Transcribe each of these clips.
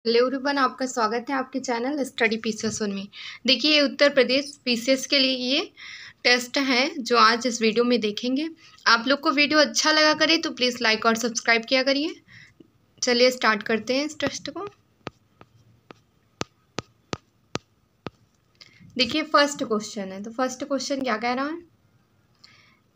Hello everyone, आपका स्वागत है आपके चैनल स्टडी पीसीएस में। देखिए, ये उत्तर प्रदेश पीसीएस के लिए ये टेस्ट है जो आज इस वीडियो में देखेंगे। आप लोग को वीडियो अच्छा लगा करे तो प्लीज़ लाइक और सब्सक्राइब किया करिए। चलिए स्टार्ट करते हैं इस टेस्ट को। देखिए, फर्स्ट क्वेश्चन है, तो फर्स्ट क्वेश्चन क्या कह रहा है।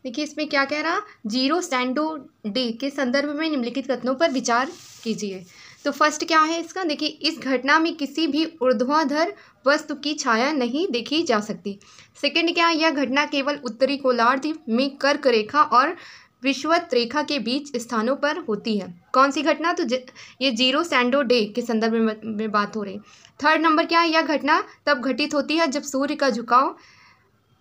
देखिए, इसमें क्या कह रहा, जीरो सैंडो डे के संदर्भ में निम्नलिखित कथनों पर विचार कीजिए। तो फर्स्ट क्या है इसका, देखिए, इस घटना में किसी भी ऊर्ध्वाधर वस्तु की छाया नहीं देखी जा सकती। सेकंड क्या है, यह घटना केवल उत्तरी गोलार्ध में कर्क रेखा और विषुवत रेखा के बीच स्थानों पर होती है। कौन सी घटना, तो ये जीरो सैंडो डे के संदर्भ में बात हो रही। थर्ड नंबर क्या है, यह घटना तब घटित होती है जब सूर्य का झुकाव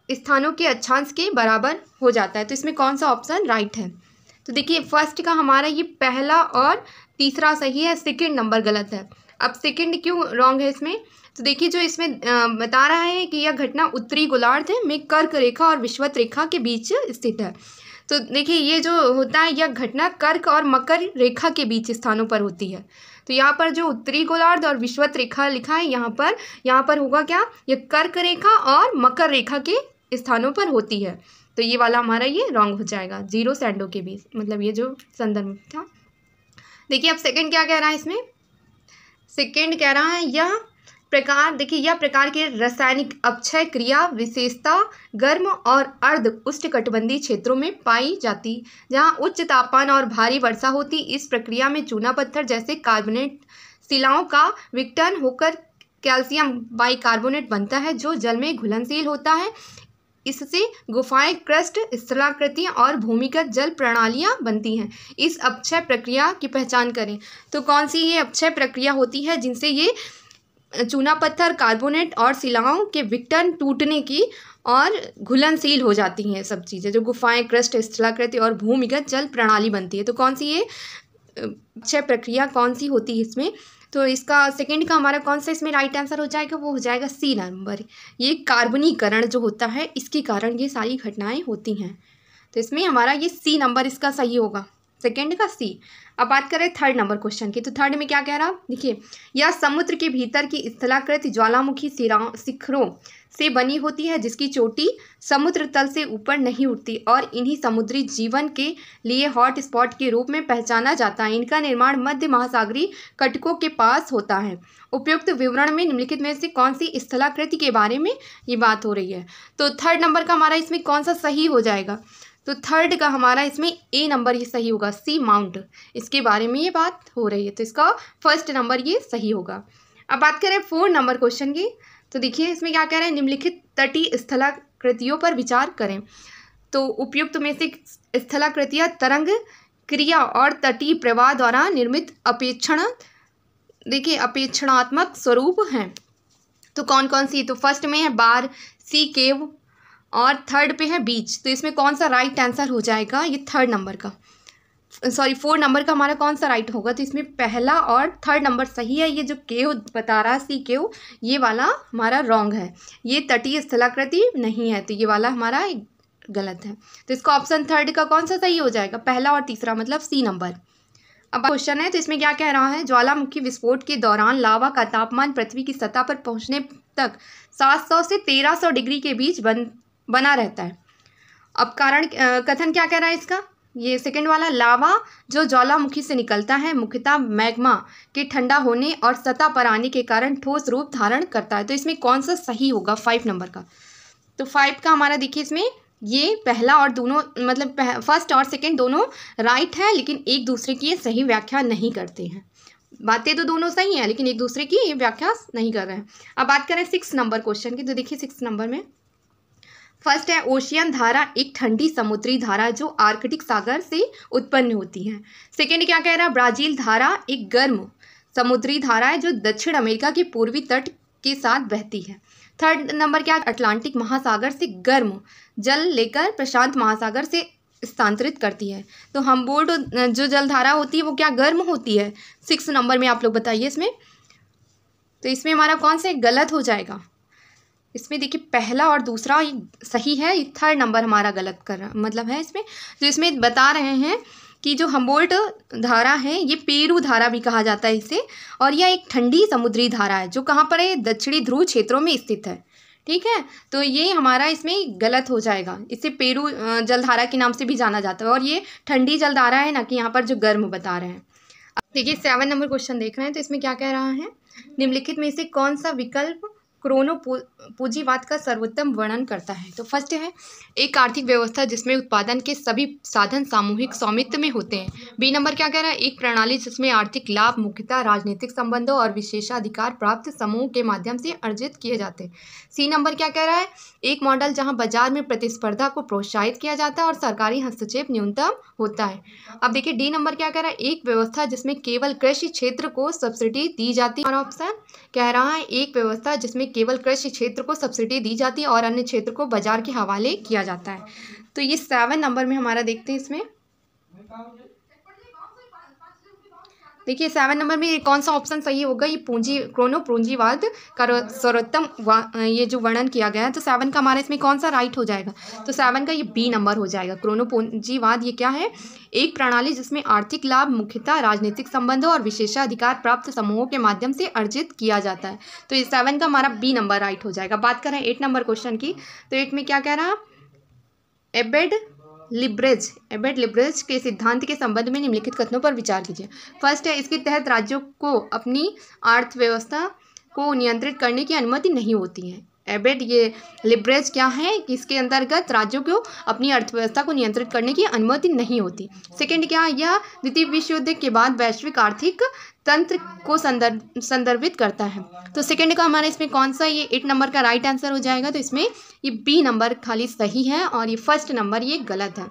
स्थानों के अक्षांश के बराबर हो जाता है। तो इसमें कौन सा ऑप्शन राइट है। तो देखिए, फर्स्ट का हमारा ये पहला और तीसरा सही है, सेकंड नंबर गलत है। अब सेकंड क्यों रॉन्ग है इसमें, तो देखिए जो इसमें बता रहा है कि यह घटना उत्तरी गोलार्ध में कर्क रेखा और विषुवत रेखा के बीच स्थित है। तो देखिए, ये जो होता है, यह घटना कर्क और मकर रेखा के बीच स्थानों पर होती है। तो यहाँ पर जो उत्तरी गोलार्ध और विषुवत रेखा लिखा है, यहाँ पर होगा क्या, यह कर्क रेखा और मकर रेखा के स्थानों पर होती है। तो ये वाला हमारा ये रॉन्ग हो जाएगा, जीरो सैंडो के बीच, मतलब ये जो संदर्भ था। देखिए, अब सेकंड क्या कह रहा है इसमें, सेकंड कह रहा है यह प्रकार, देखिए यह प्रकार के रासायनिक अपक्षय क्रिया विशेषता गर्म और अर्ध उष्णकटिबंधीय क्षेत्रों में पाई जाती, जहां उच्च तापमान और भारी वर्षा होती। इस प्रक्रिया में चूना पत्थर जैसे कार्बोनेट शिलाओं का विघटन होकर कैल्शियम बाइकार्बोनेट बनता है, जो जल में घुलनशील होता है। इससे गुफाएं, क्रस्ट, स्थलाकृतियाँ और भूमिगत जल प्रणालियाँ बनती हैं। इस अपक्षय प्रक्रिया की पहचान करें। तो कौन सी ये अपक्षय प्रक्रिया होती है जिनसे ये चूना पत्थर, कार्बोनेट और शिलाओं के विघटन, टूटने की और घुलनशील हो जाती हैं सब चीज़ें, जो गुफाएं, क्रस्ट, स्थलाकृति और भूमिगत जल प्रणाली बनती है। तो कौन सी ये अपक्षय प्रक्रिया कौन सी होती है इसमें, तो इसका सेकंड का हमारा कौन सा इसमें राइट आंसर हो जाएगा, वो हो जाएगा सी नंबर। ये कार्बनीकरण जो होता है, इसके कारण ये सारी घटनाएं होती हैं। तो इसमें हमारा ये सी नंबर इसका सही होगा, सेकंड का सी। अब बात करें थर्ड नंबर क्वेश्चन की, तो थर्ड में क्या कह रहा, देखिए, यह समुद्र के भीतर की स्थलाकृति ज्वालामुखी शिखरों से बनी होती है, जिसकी चोटी समुद्र तल से ऊपर नहीं उठती और इन्हीं समुद्री जीवन के लिए हॉट स्पॉट के रूप में पहचाना जाता है। इनका निर्माण मध्य महासागरीय कटकों के पास होता है। उपयुक्त विवरण में निम्नलिखित में से कौन सी स्थलाकृति के बारे में ये बात हो रही है। तो थर्ड नंबर का हमारा इसमें कौन सा सही हो जाएगा, तो थर्ड का हमारा इसमें ए नंबर ये सही होगा, सी माउंट, इसके बारे में ये बात हो रही है। तो इसका फर्स्ट नंबर ये सही होगा। अब बात करें फोर्थ नंबर क्वेश्चन की, तो देखिए इसमें क्या कह रहे हैं, निम्नलिखित तटीय स्थलाकृतियों पर विचार करें। तो उपयुक्त में से स्थलाकृतियाँ तरंग क्रिया और तटीय प्रवाह द्वारा निर्मित अपेक्षणात्मक स्वरूप हैं। तो कौन कौन सी, तो फर्स्ट में है बार, सी केव और थर्ड पे है बीच। तो इसमें कौन सा राइट आंसर हो जाएगा, ये थर्ड नंबर का, सॉरी फोर्थ नंबर का हमारा कौन सा राइट होगा। तो इसमें पहला और थर्ड नंबर सही है। ये जो केव बता रहा है, सी केव, ये वाला हमारा रॉन्ग है, ये तटीय स्थलाकृति नहीं है, तो ये वाला हमारा गलत है। तो इसका ऑप्शन थर्ड का कौन सा सही हो जाएगा, पहला और तीसरा, मतलब सी नंबर। अब क्वेश्चन है, तो इसमें क्या कह रहा है, ज्वालामुखी विस्फोट के दौरान लावा का तापमान पृथ्वी की सतह पर पहुंचने तक 700 से 1300 डिग्री के बीच बना रहता है। अब कारण कथन क्या कह रहा है इसका, ये सेकंड वाला, लावा जो ज्वालामुखी से निकलता है मुख्यतः मैग्मा के ठंडा होने और सतह पर आने के कारण ठोस रूप धारण करता है। तो इसमें कौन सा सही होगा, 5 नंबर का। तो 5 का हमारा देखिए इसमें ये पहला और दोनों, मतलब फर्स्ट और सेकंड दोनों राइट है, लेकिन एक दूसरे की ये सही व्याख्या नहीं करते हैं। बातें तो दोनों सही हैं, लेकिन एक दूसरे की ये व्याख्या नहीं कर रहे हैं। अब बात करें 6 नंबर क्वेश्चन की, तो देखिए 6 नंबर में फर्स्ट है, ओशियन धारा एक ठंडी समुद्री धारा जो आर्कटिक सागर से उत्पन्न होती है। सेकेंड क्या कह रहा है, ब्राजील धारा एक गर्म समुद्री धारा है जो दक्षिण अमेरिका के पूर्वी तट के साथ बहती है। थर्ड नंबर क्या, अटलांटिक महासागर से गर्म जल लेकर प्रशांत महासागर से स्थानांतरित करती है। तो हम्बोल्ट जो जलधारा होती है वो क्या गर्म होती है। 6 नंबर में आप लोग बताइए इसमें, तो इसमें हमारा कौन सा गलत हो जाएगा। इसमें देखिए पहला और दूसरा ये सही है, ये थर्ड नंबर हमारा गलत कर रहा मतलब है इसमें। तो इसमें बता रहे हैं कि जो हम्बोल्ट धारा है ये पेरू धारा भी कहा जाता है इसे, और यह एक ठंडी समुद्री धारा है जो कहाँ पर है, दक्षिणी ध्रुव क्षेत्रों में स्थित है। ठीक है, तो ये हमारा इसमें गलत हो जाएगा। इसे पेरू जलधारा के नाम से भी जाना जाता है, और ये ठंडी जलधारा है, ना कि यहाँ पर जो गर्म बता रहे हैं। देखिए 7 नंबर क्वेश्चन देख रहे हैं, तो इसमें क्या कह रहा है, निम्नलिखित में से कौन सा विकल्प क्रोनो पूंजीवाद का सर्वोत्तम वर्णन करता है। तो फर्स्ट है, एक आर्थिक व्यवस्था जिसमें उत्पादन के सभी साधन सामूहिक स्वामित्व में होते हैं। बी नंबर क्या कह रहा है, एक प्रणाली जिसमें आर्थिक लाभ मुख्यतः राजनीतिक संबंधों और विशेषाधिकार प्राप्त समूह के माध्यम से अर्जित किए जाते हैं। सी नंबर क्या कह रहा है, एक मॉडल जहां बाजार में प्रतिस्पर्धा को प्रोत्साहित किया जाता है और सरकारी हस्तक्षेप न्यूनतम होता है। अब देखिए डी नंबर क्या कह रहा है, एक व्यवस्था जिसमें केवल कृषि क्षेत्र को सब्सिडी दी जाती है। और ऑप्शन कह रहा है, एक व्यवस्था जिसमें केवल कृषि क्षेत्र को सब्सिडी दी जाती है और अन्य क्षेत्र को बाजार के हवाले किया जाता है। तो ये 7 नंबर में हमारा देखते हैं। इसमें देखिए 7 नंबर में कौन सा ऑप्शन सही होगा, ये क्रोनो पूंजीवाद का सर्वोत्तम ये जो वर्णन किया गया है, तो 7 का हमारा इसमें कौन सा राइट हो जाएगा, तो 7 का ये बी नंबर हो जाएगा। क्रोनो पूंजीवाद ये क्या है, एक प्रणाली जिसमें आर्थिक लाभ मुख्यतः राजनीतिक संबंधों और विशेषाधिकार प्राप्त समूहों के माध्यम से अर्जित किया जाता है। तो ये 7 का हमारा बी नंबर राइट हो जाएगा। बात करें 8 नंबर क्वेश्चन की, तो 8 में क्या कह रहा, एबेड लिब्रेज के सिद्धांत के संबंध में निम्नलिखित कथनों पर विचार कीजिए। फर्स्ट है, इसके तहत राज्यों को अपनी अर्थव्यवस्था को नियंत्रित करने की अनुमति नहीं होती है। एबेड ये लिब्रेज क्या है कि इसके अंतर्गत राज्यों को अपनी अर्थव्यवस्था को नियंत्रित करने की अनुमति नहीं होती। सेकंड क्या, यह द्वितीय विश्व युद्ध के बाद वैश्विक आर्थिक तंत्र को संदर्भित करता है। तो सेकंड का हमारा इसमें कौन सा, ये 8 नंबर का राइट आंसर हो जाएगा। तो इसमें ये बी नंबर खाली सही है और ये फर्स्ट नंबर ये गलत है।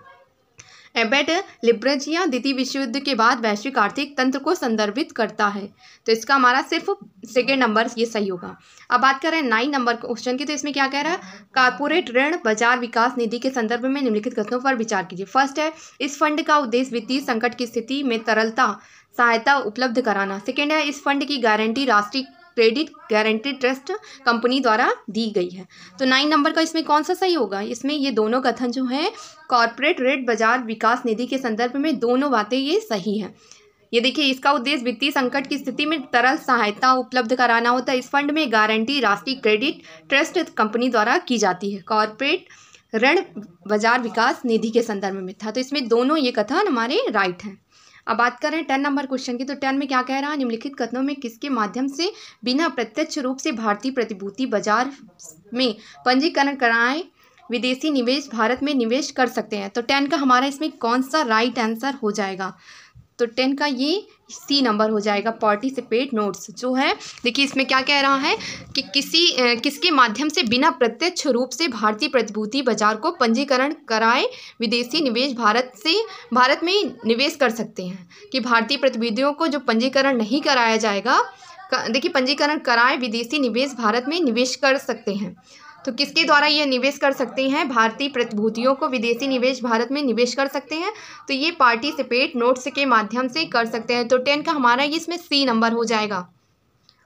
एबेड लिब्रेज या द्वितीय विश्व युद्ध के बाद वैश्विक आर्थिक तंत्र को संदर्भित करता है, तो इसका हमारा सिर्फ सेकेंड नंबर ये सही होगा। अब बात कर रहे हैं 9 नंबर क्वेश्चन की, तो इसमें क्या कह रहा है, कारपोरेट ऋण बाजार विकास निधि के संदर्भ में निम्नलिखित कथनों पर विचार कीजिए। फर्स्ट है, इस फंड का उद्देश्य वित्तीय संकट की स्थिति में तरलता सहायता उपलब्ध कराना। सेकेंड है, इस फंड की गारंटी राष्ट्रीय क्रेडिट गारंटी ट्रस्ट कंपनी द्वारा दी गई है। तो 9 नंबर का इसमें कौन सा सही होगा, इसमें ये दोनों कथन जो है कॉर्पोरेट ऋण बाजार विकास निधि के संदर्भ में दोनों बातें ये सही हैं। ये देखिए, इसका उद्देश्य वित्तीय संकट की स्थिति में तरल सहायता उपलब्ध कराना होता है। इस फंड में गारंटी राष्ट्रीय क्रेडिट ट्रस्ट कंपनी द्वारा की जाती है। कॉर्पोरेट ऋण बाजार विकास निधि के संदर्भ में था, तो इसमें दोनों ये कथन हमारे राइट हैं। अब बात करें 10 नंबर क्वेश्चन की, तो 10 में क्या कह रहा है, निम्नलिखित कथनों में किसके माध्यम से बिना प्रत्यक्ष रूप से भारतीय प्रतिभूति बाजार में पंजीकरण कराए विदेशी निवेश भारत में निवेश कर सकते हैं। तो 10 का हमारा इसमें कौन सा राइट आंसर हो जाएगा, तो 10 का ये सी नंबर हो जाएगा। पार्टिसिपेट नोट्स जो है, देखिए इसमें क्या कह रहा है कि किसके माध्यम से बिना प्रत्यक्ष रूप से भारतीय प्रतिभूति बाजार को पंजीकरण कराए विदेशी निवेश भारत में निवेश कर सकते हैं। कि भारतीय प्रतिभूतियों को जो पंजीकरण नहीं कराया जाएगा, देखिए पंजीकरण कराए विदेशी निवेश भारत में निवेश कर सकते हैं। तो किसके द्वारा ये निवेश कर सकते हैं, भारतीय प्रतिभूतियों को विदेशी निवेश भारत में निवेश कर सकते हैं, तो ये पार्टिसिपेट नोट्स के माध्यम से कर सकते हैं। तो 10 का हमारा ये इसमें सी नंबर हो जाएगा।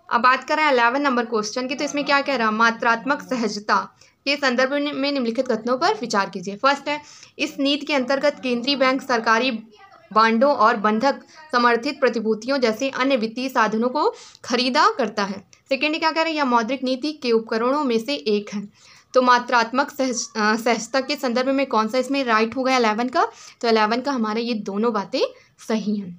अब बात करें 11 नंबर क्वेश्चन की, तो इसमें क्या कह रहा है, मात्रात्मक सहजता के संदर्भ में निम्नलिखित कथनों पर विचार कीजिए। फर्स्ट है, इस नीति के अंतर्गत केंद्रीय बैंक सरकारी बांडों और बंधक समर्थित प्रतिभूतियों जैसे अन्य वित्तीय साधनों को खरीदा करता है। सेकेंड क्या कह रहे हैं, यह मौद्रिक नीति के उपकरणों में से एक है। तो मात्रात्मक सहजता के संदर्भ में कौन सा इसमें राइट हो गया 11 का, तो 11 का हमारे ये दोनों बातें सही हैं।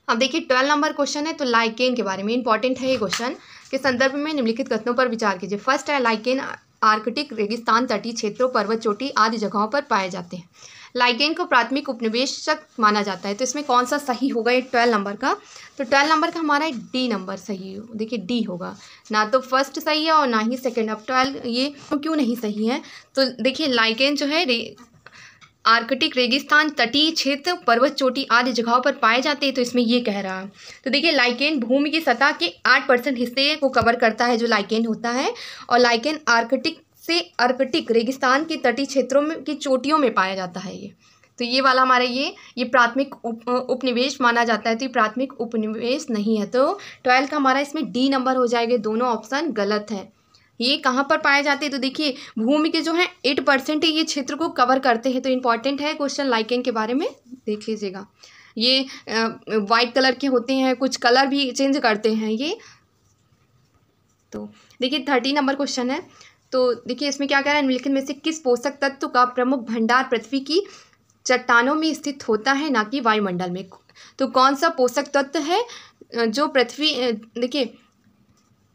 अब देखिए 12 नंबर क्वेश्चन है, तो लाइकेन के बारे में इंपॉर्टेंट है ये क्वेश्चन, के संदर्भ में निम्नलिखित कथनों पर विचार कीजिए। फर्स्ट है, लाइकेन आर्कटिक रेगिस्तान तटीय क्षेत्रों पर्वत चोटी आदि जगहों पर पाए जाते हैं। लाइकेन को प्राथमिक उपनिवेशक माना जाता है, तो इसमें कौन सा सही होगा ये 12 नंबर का, तो 12 नंबर का हमारा डी नंबर सही हो, देखिए डी होगा, ना तो फर्स्ट सही है और ना ही सेकंड। अब 12 ये क्यों नहीं सही है, तो देखिए लाइकेन जो है आर्कटिक रेगिस्तान तटीय क्षेत्र पर्वत चोटी आदि जगहों पर पाए जाते हैं, तो इसमें ये कह रहा है। तो देखिए लाइकेन भूमि की सतह के 8% हिस्से को कवर करता है जो लाइकेन होता है, और लाइकेन आर्कटिक रेगिस्तान के तटीय क्षेत्रों में की चोटियों में पाया जाता है ये। तो ये वाला हमारे ये प्राथमिक उपनिवेश माना जाता है, तो ये प्राथमिक उपनिवेश नहीं है। तो 12 का हमारा इसमें डी नंबर हो जाएगा, दोनों ऑप्शन गलत है। ये कहाँ पर पाए जाते हैं? तो देखिए भूमि के जो है 8% ये क्षेत्र को कवर करते हैं। तो इम्पॉर्टेंट है क्वेश्चन, लाइकेन के बारे में देख लीजिएगा। ये वाइट कलर के होते हैं, कुछ कलर भी चेंज करते हैं ये। तो देखिए 13 नंबर क्वेश्चन है। तो देखिए इसमें क्या कह रहा है, निम्नलिखित में से किस पोषक तत्व का प्रमुख भंडार पृथ्वी की चट्टानों में स्थित होता है, ना कि वायुमंडल में? तो कौन सा पोषक तत्व है जो पृथ्वी, देखिए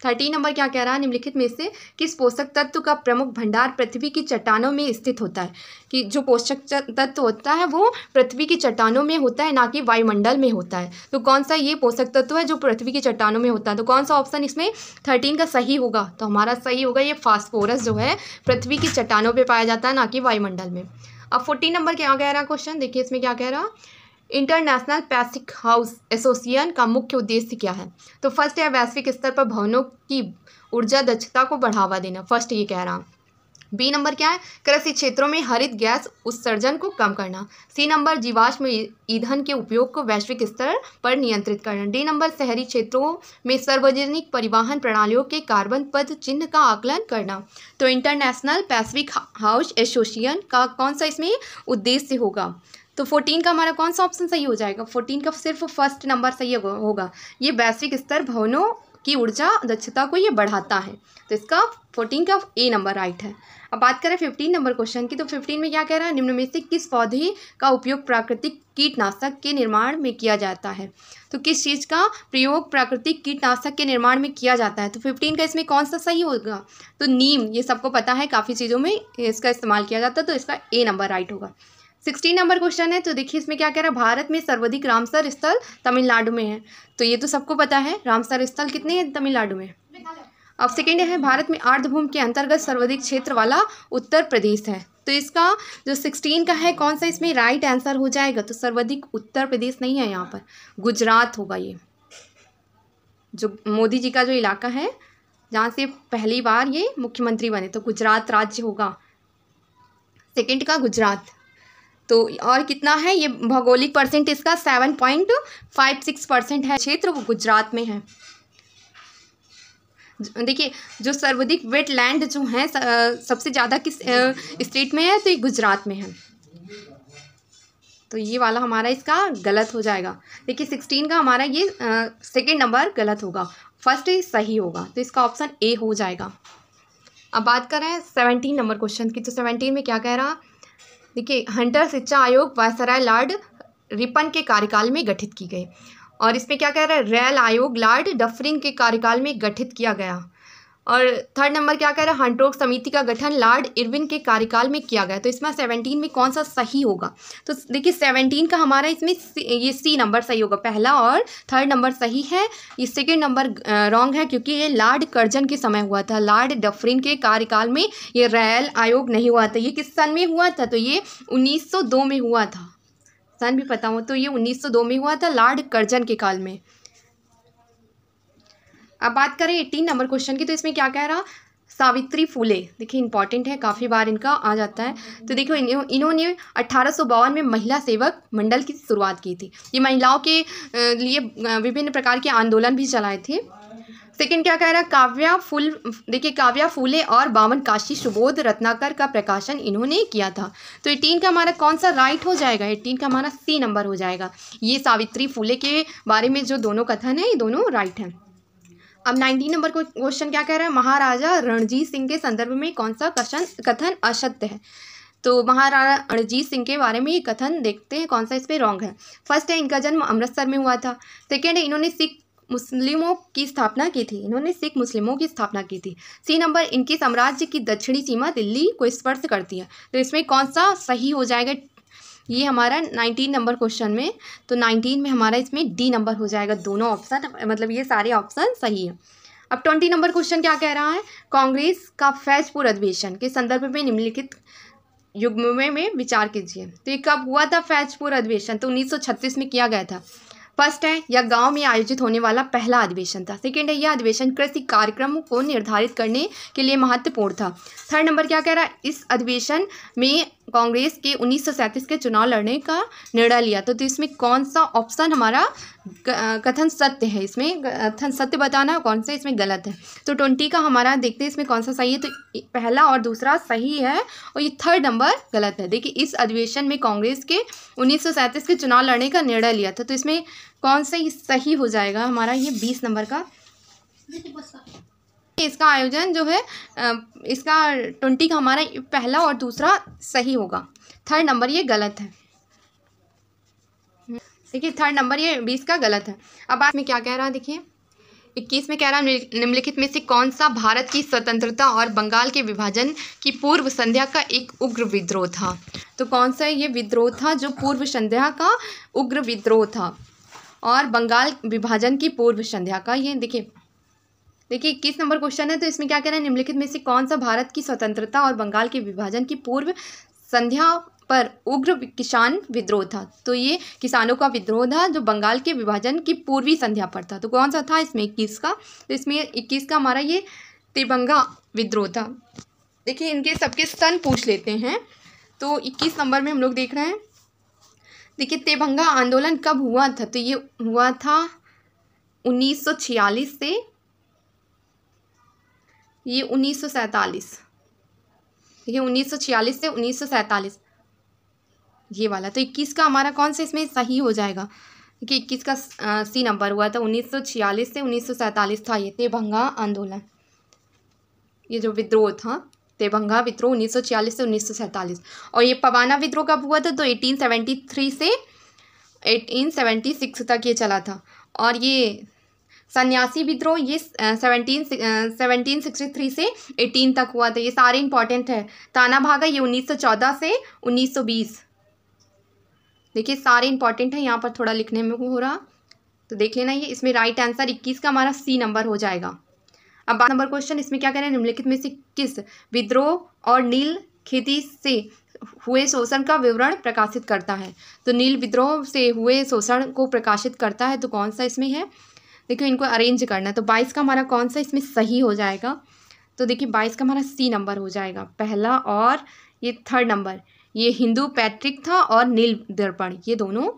13 नंबर क्या कह रहा है, निम्नलिखित में से किस पोषक तत्व का प्रमुख भंडार पृथ्वी की चट्टानों में स्थित होता है? कि जो पोषक तत्व होता है वो पृथ्वी की चट्टानों में होता है, ना कि वायुमंडल में होता है। तो कौन सा ये पोषक तत्व है जो पृथ्वी की चट्टानों में होता है? तो कौन सा ऑप्शन इसमें 13 का सही होगा? तो हमारा सही होगा ये फास्फोरस जो है पृथ्वी की चट्टानों पर पाया जाता है, ना कि वायुमंडल में। अब 14 नंबर क्या कह रहा है क्वेश्चन, देखिए इसमें क्या कह रहा, इंटरनेशनल पैसिफिक हाउस एसोसिएशन का मुख्य उद्देश्य क्या है? तो फर्स्ट है वैश्विक स्तर पर भवनों की ऊर्जा दक्षता को बढ़ावा देना, फर्स्ट ये कह रहा। बी नंबर क्या है, कृषि क्षेत्रों में हरित गैस उत्सर्जन को कम करना। सी नंबर जीवाश्म ईंधन के उपयोग को वैश्विक स्तर पर नियंत्रित करना। डी नंबर शहरी क्षेत्रों में सार्वजनिक परिवहन प्रणालियों के कार्बन पद चिन्ह का आकलन करना। तो इंटरनेशनल पैसिफिक हाउस एसोसिएशन का कौन सा इसमें उद्देश्य होगा? तो 14 का हमारा कौन सा ऑप्शन सही हो जाएगा? 14 का सिर्फ फर्स्ट नंबर सही होगा। ये वैश्विक स्तर भवनों की ऊर्जा दक्षता को ये बढ़ाता है, तो इसका 14 का ए नंबर राइट है। अब बात करें 15 नंबर क्वेश्चन की। तो 15 में क्या कह रहा है, निम्न में से किस पौधे का उपयोग प्राकृतिक कीटनाशक के निर्माण में किया जाता है? तो किस चीज़ का प्रयोग प्राकृतिक कीटनाशक के निर्माण में किया जाता है? तो 15 का इसमें कौन सा सही होगा? तो नीम, ये सबको पता है, काफ़ी चीज़ों में इसका इस्तेमाल किया जाता है, तो इसका ए नंबर राइट होगा। 16 नंबर क्वेश्चन है। तो देखिए इसमें क्या कह रहा है, भारत में सर्वाधिक रामसर स्थल तमिलनाडु में है। तो ये तो सबको पता है, रामसर स्थल कितने हैं तमिलनाडु में। अब सेकेंड है, भारत में आर्द्रभूमि के अंतर्गत सर्वाधिक क्षेत्र वाला उत्तर प्रदेश है। तो इसका जो 16 का है कौन सा इसमें राइट आंसर हो जाएगा? तो सर्वाधिक उत्तर प्रदेश नहीं है, यहाँ पर गुजरात होगा। ये जो मोदी जी का जो इलाका है जहाँ से पहली बार ये मुख्यमंत्री बने, तो गुजरात राज्य होगा, सेकेंड का गुजरात। तो और कितना है ये भौगोलिक परसेंट इसका 7.56% है, क्षेत्र वो गुजरात में है। देखिए जो सर्वाधिक वेटलैंड जो है सबसे ज़्यादा किस स्टेट में है? तो ये गुजरात में है। तो ये वाला हमारा इसका गलत हो जाएगा। देखिए 16 का हमारा ये सेकेंड नंबर गलत होगा, फर्स्ट सही होगा, तो इसका ऑप्शन ए हो जाएगा। अब बात करें 17 नंबर क्वेश्चन की। तो 17 में क्या कह रहा, देखिए हंटर शिक्षा आयोग वायसराय लॉर्ड रिपन के कार्यकाल में गठित की गई। और इसमें क्या कह रहा है, रेल आयोग लॉर्ड डफरिन के कार्यकाल में गठित किया गया। और थर्ड नंबर क्या कह रहा है, हंटरोग समिति का गठन लॉर्ड इरविन के कार्यकाल में किया गया। तो इसमें 17 में कौन सा सही होगा? तो देखिए 17 का हमारा इसमें ये सी नंबर सही होगा, पहला और थर्ड नंबर सही है, ये सेकेंड नंबर रॉन्ग है, क्योंकि ये लॉर्ड कर्जन के समय हुआ था, लॉर्ड डफरिन के कार्यकाल में ये रेल आयोग नहीं हुआ था। ये किस सन में हुआ था? तो ये 1902 में हुआ था, सन भी पता हो तो ये 1902 में हुआ था, लॉर्ड कर्जन के काल में। अब बात करें 18 नंबर क्वेश्चन की। तो इसमें क्या कह रहा, सावित्री फुले, देखिए इंपॉर्टेंट है, काफ़ी बार इनका आ जाता है। तो देखो इन्होंने 1852 में महिला सेवक मंडल की शुरुआत की थी। ये महिलाओं के लिए विभिन्न प्रकार के आंदोलन भी चलाए थे। सेकंड क्या कह रहा है, काव्या फुले और बावन काशी सुबोध रत्नाकर का प्रकाशन इन्होंने किया था। तो 18 का हमारा कौन सा राइट हो जाएगा? 18 का हमारा सी नंबर हो जाएगा। ये सावित्री फुले के बारे में जो दोनों कथन है ये दोनों राइट हैं। अब 19 नंबर क्वेश्चन क्या कह रहा है, महाराजा रणजीत सिंह के संदर्भ में कौन सा कथन असत्य है? तो महाराजा रणजीत सिंह के बारे में ये कथन देखते हैं कौन सा इस पर रॉन्ग है। फर्स्ट है, इनका जन्म अमृतसर में हुआ था। सेकेंड है, इन्होंने सिख मुस्लिमों की स्थापना की थी, इन्होंने सिख मुस्लिमों की स्थापना की थी। सी नंबर, इनकी साम्राज्य की दक्षिणी सीमा दिल्ली को स्पर्श करती है। तो इसमें कौन सा सही हो जाएगा? ये हमारा 19 नंबर क्वेश्चन में, तो 19 में हमारा इसमें डी नंबर हो जाएगा। दोनों ऑप्शन, मतलब ये सारे ऑप्शन सही है। अब 20 नंबर क्वेश्चन क्या कह रहा है, कांग्रेस का फैजपुर अधिवेशन के संदर्भ में निम्नलिखित युग्म में विचार कीजिए। तो ये कब हुआ था फैजपुर अधिवेशन? तो 1936 में किया गया था। फर्स्ट है, यह गांव में आयोजित होने वाला पहला अधिवेशन था। सेकेंड है, यह अधिवेशन कृषि कार्यक्रम को निर्धारित करने के लिए महत्वपूर्ण था। थर्ड नंबर क्या कह रहा है, इस अधिवेशन में कांग्रेस के 1937 के चुनाव लड़ने का निर्णय लिया? तो इसमें कौन सा ऑप्शन हमारा कथन सत्य है? इसमें कथन सत्य बताना है, कौन सा इसमें गलत है। तो 20 का हमारा देखते हैं इसमें कौन सा सही है। तो पहला और दूसरा सही है और ये 3rd नंबर गलत है। देखिए, इस अधिवेशन में कांग्रेस के 1937 के चुनाव लड़ने का निर्णय लिया था। तो इसमें कौन सा सही हो जाएगा हमारा? ये 20 नंबर का। इसका आयोजन जो है इसका 20 का हमारा पहला और दूसरा सही होगा। 3rd नंबर ये गलत है। देखिए, 3rd नंबर ये 20 का गलत है। अब बात में क्या कह रहा है, देखिए 21 में कह रहा है निम्नलिखित में से कौन सा भारत की स्वतंत्रता और बंगाल के विभाजन की पूर्व संध्या का एक उग्र विद्रोह था? तो कौन सा ये विद्रोह था जो पूर्व संध्या का उग्र विद्रोह था और बंगाल विभाजन की पूर्व संध्या का? ये देखिए 21 नंबर क्वेश्चन है। तो इसमें क्या कह रहा है, निम्नलिखित में से कौन सा भारत की स्वतंत्रता और बंगाल के विभाजन की पूर्व संध्या पर उग्र किसान विद्रोह था? तो ये किसानों का विद्रोह था जो बंगाल के विभाजन की पूर्वी संध्या पर था। तो कौन सा था इसमें? 21 का। तो इसमें 21 का हमारा ये तेभंगा विद्रोह था। देखिए, इनके सबके सन पूछ लेते हैं। तो 21 नंबर में हम लोग देख रहे हैं, देखिए तेभंगा आंदोलन कब हुआ था? तो ये हुआ था 1946 से ये 1947। देखिए 1946 से 1947 ये वाला। तो 21 का हमारा कौन सा इसमें सही हो जाएगा? देखिए 21 का सी नंबर हुआ था। 1946 से 1947 था ये तेभंगा आंदोलन। ये जो विद्रोह था तेभंगा विद्रोह 1946 से 1947। और ये पवाना विद्रोह कब हुआ था? तो 1873 से 1876 तक ये चला था। और ये सन्यासी विद्रोह ये 1763 से 18 तक हुआ था। ये सारे इंपॉर्टेंट है। ताना भागा ये 1914 से 1920। देखिए सारे इंपॉर्टेंट है, यहाँ पर थोड़ा लिखने में हो रहा तो देख लेना। ये इसमें राइट आंसर 21 का हमारा सी नंबर हो जाएगा। अब 12 नंबर क्वेश्चन, इसमें क्या कह रहे हैं, निम्नलिखित में से किस विद्रोह और नील खेती से हुए शोषण का विवरण प्रकाशित करता है? तो नील विद्रोह से हुए शोषण को प्रकाशित करता है। तो कौन सा इसमें है? देखिए इनको अरेंज करना है। तो 22 का हमारा कौन सा इसमें सही हो जाएगा? तो देखिए 22 का हमारा सी नंबर हो जाएगा पहला, और ये 3rd नंबर ये हिंदू पैट्रिक था और नील दर्पण, ये दोनों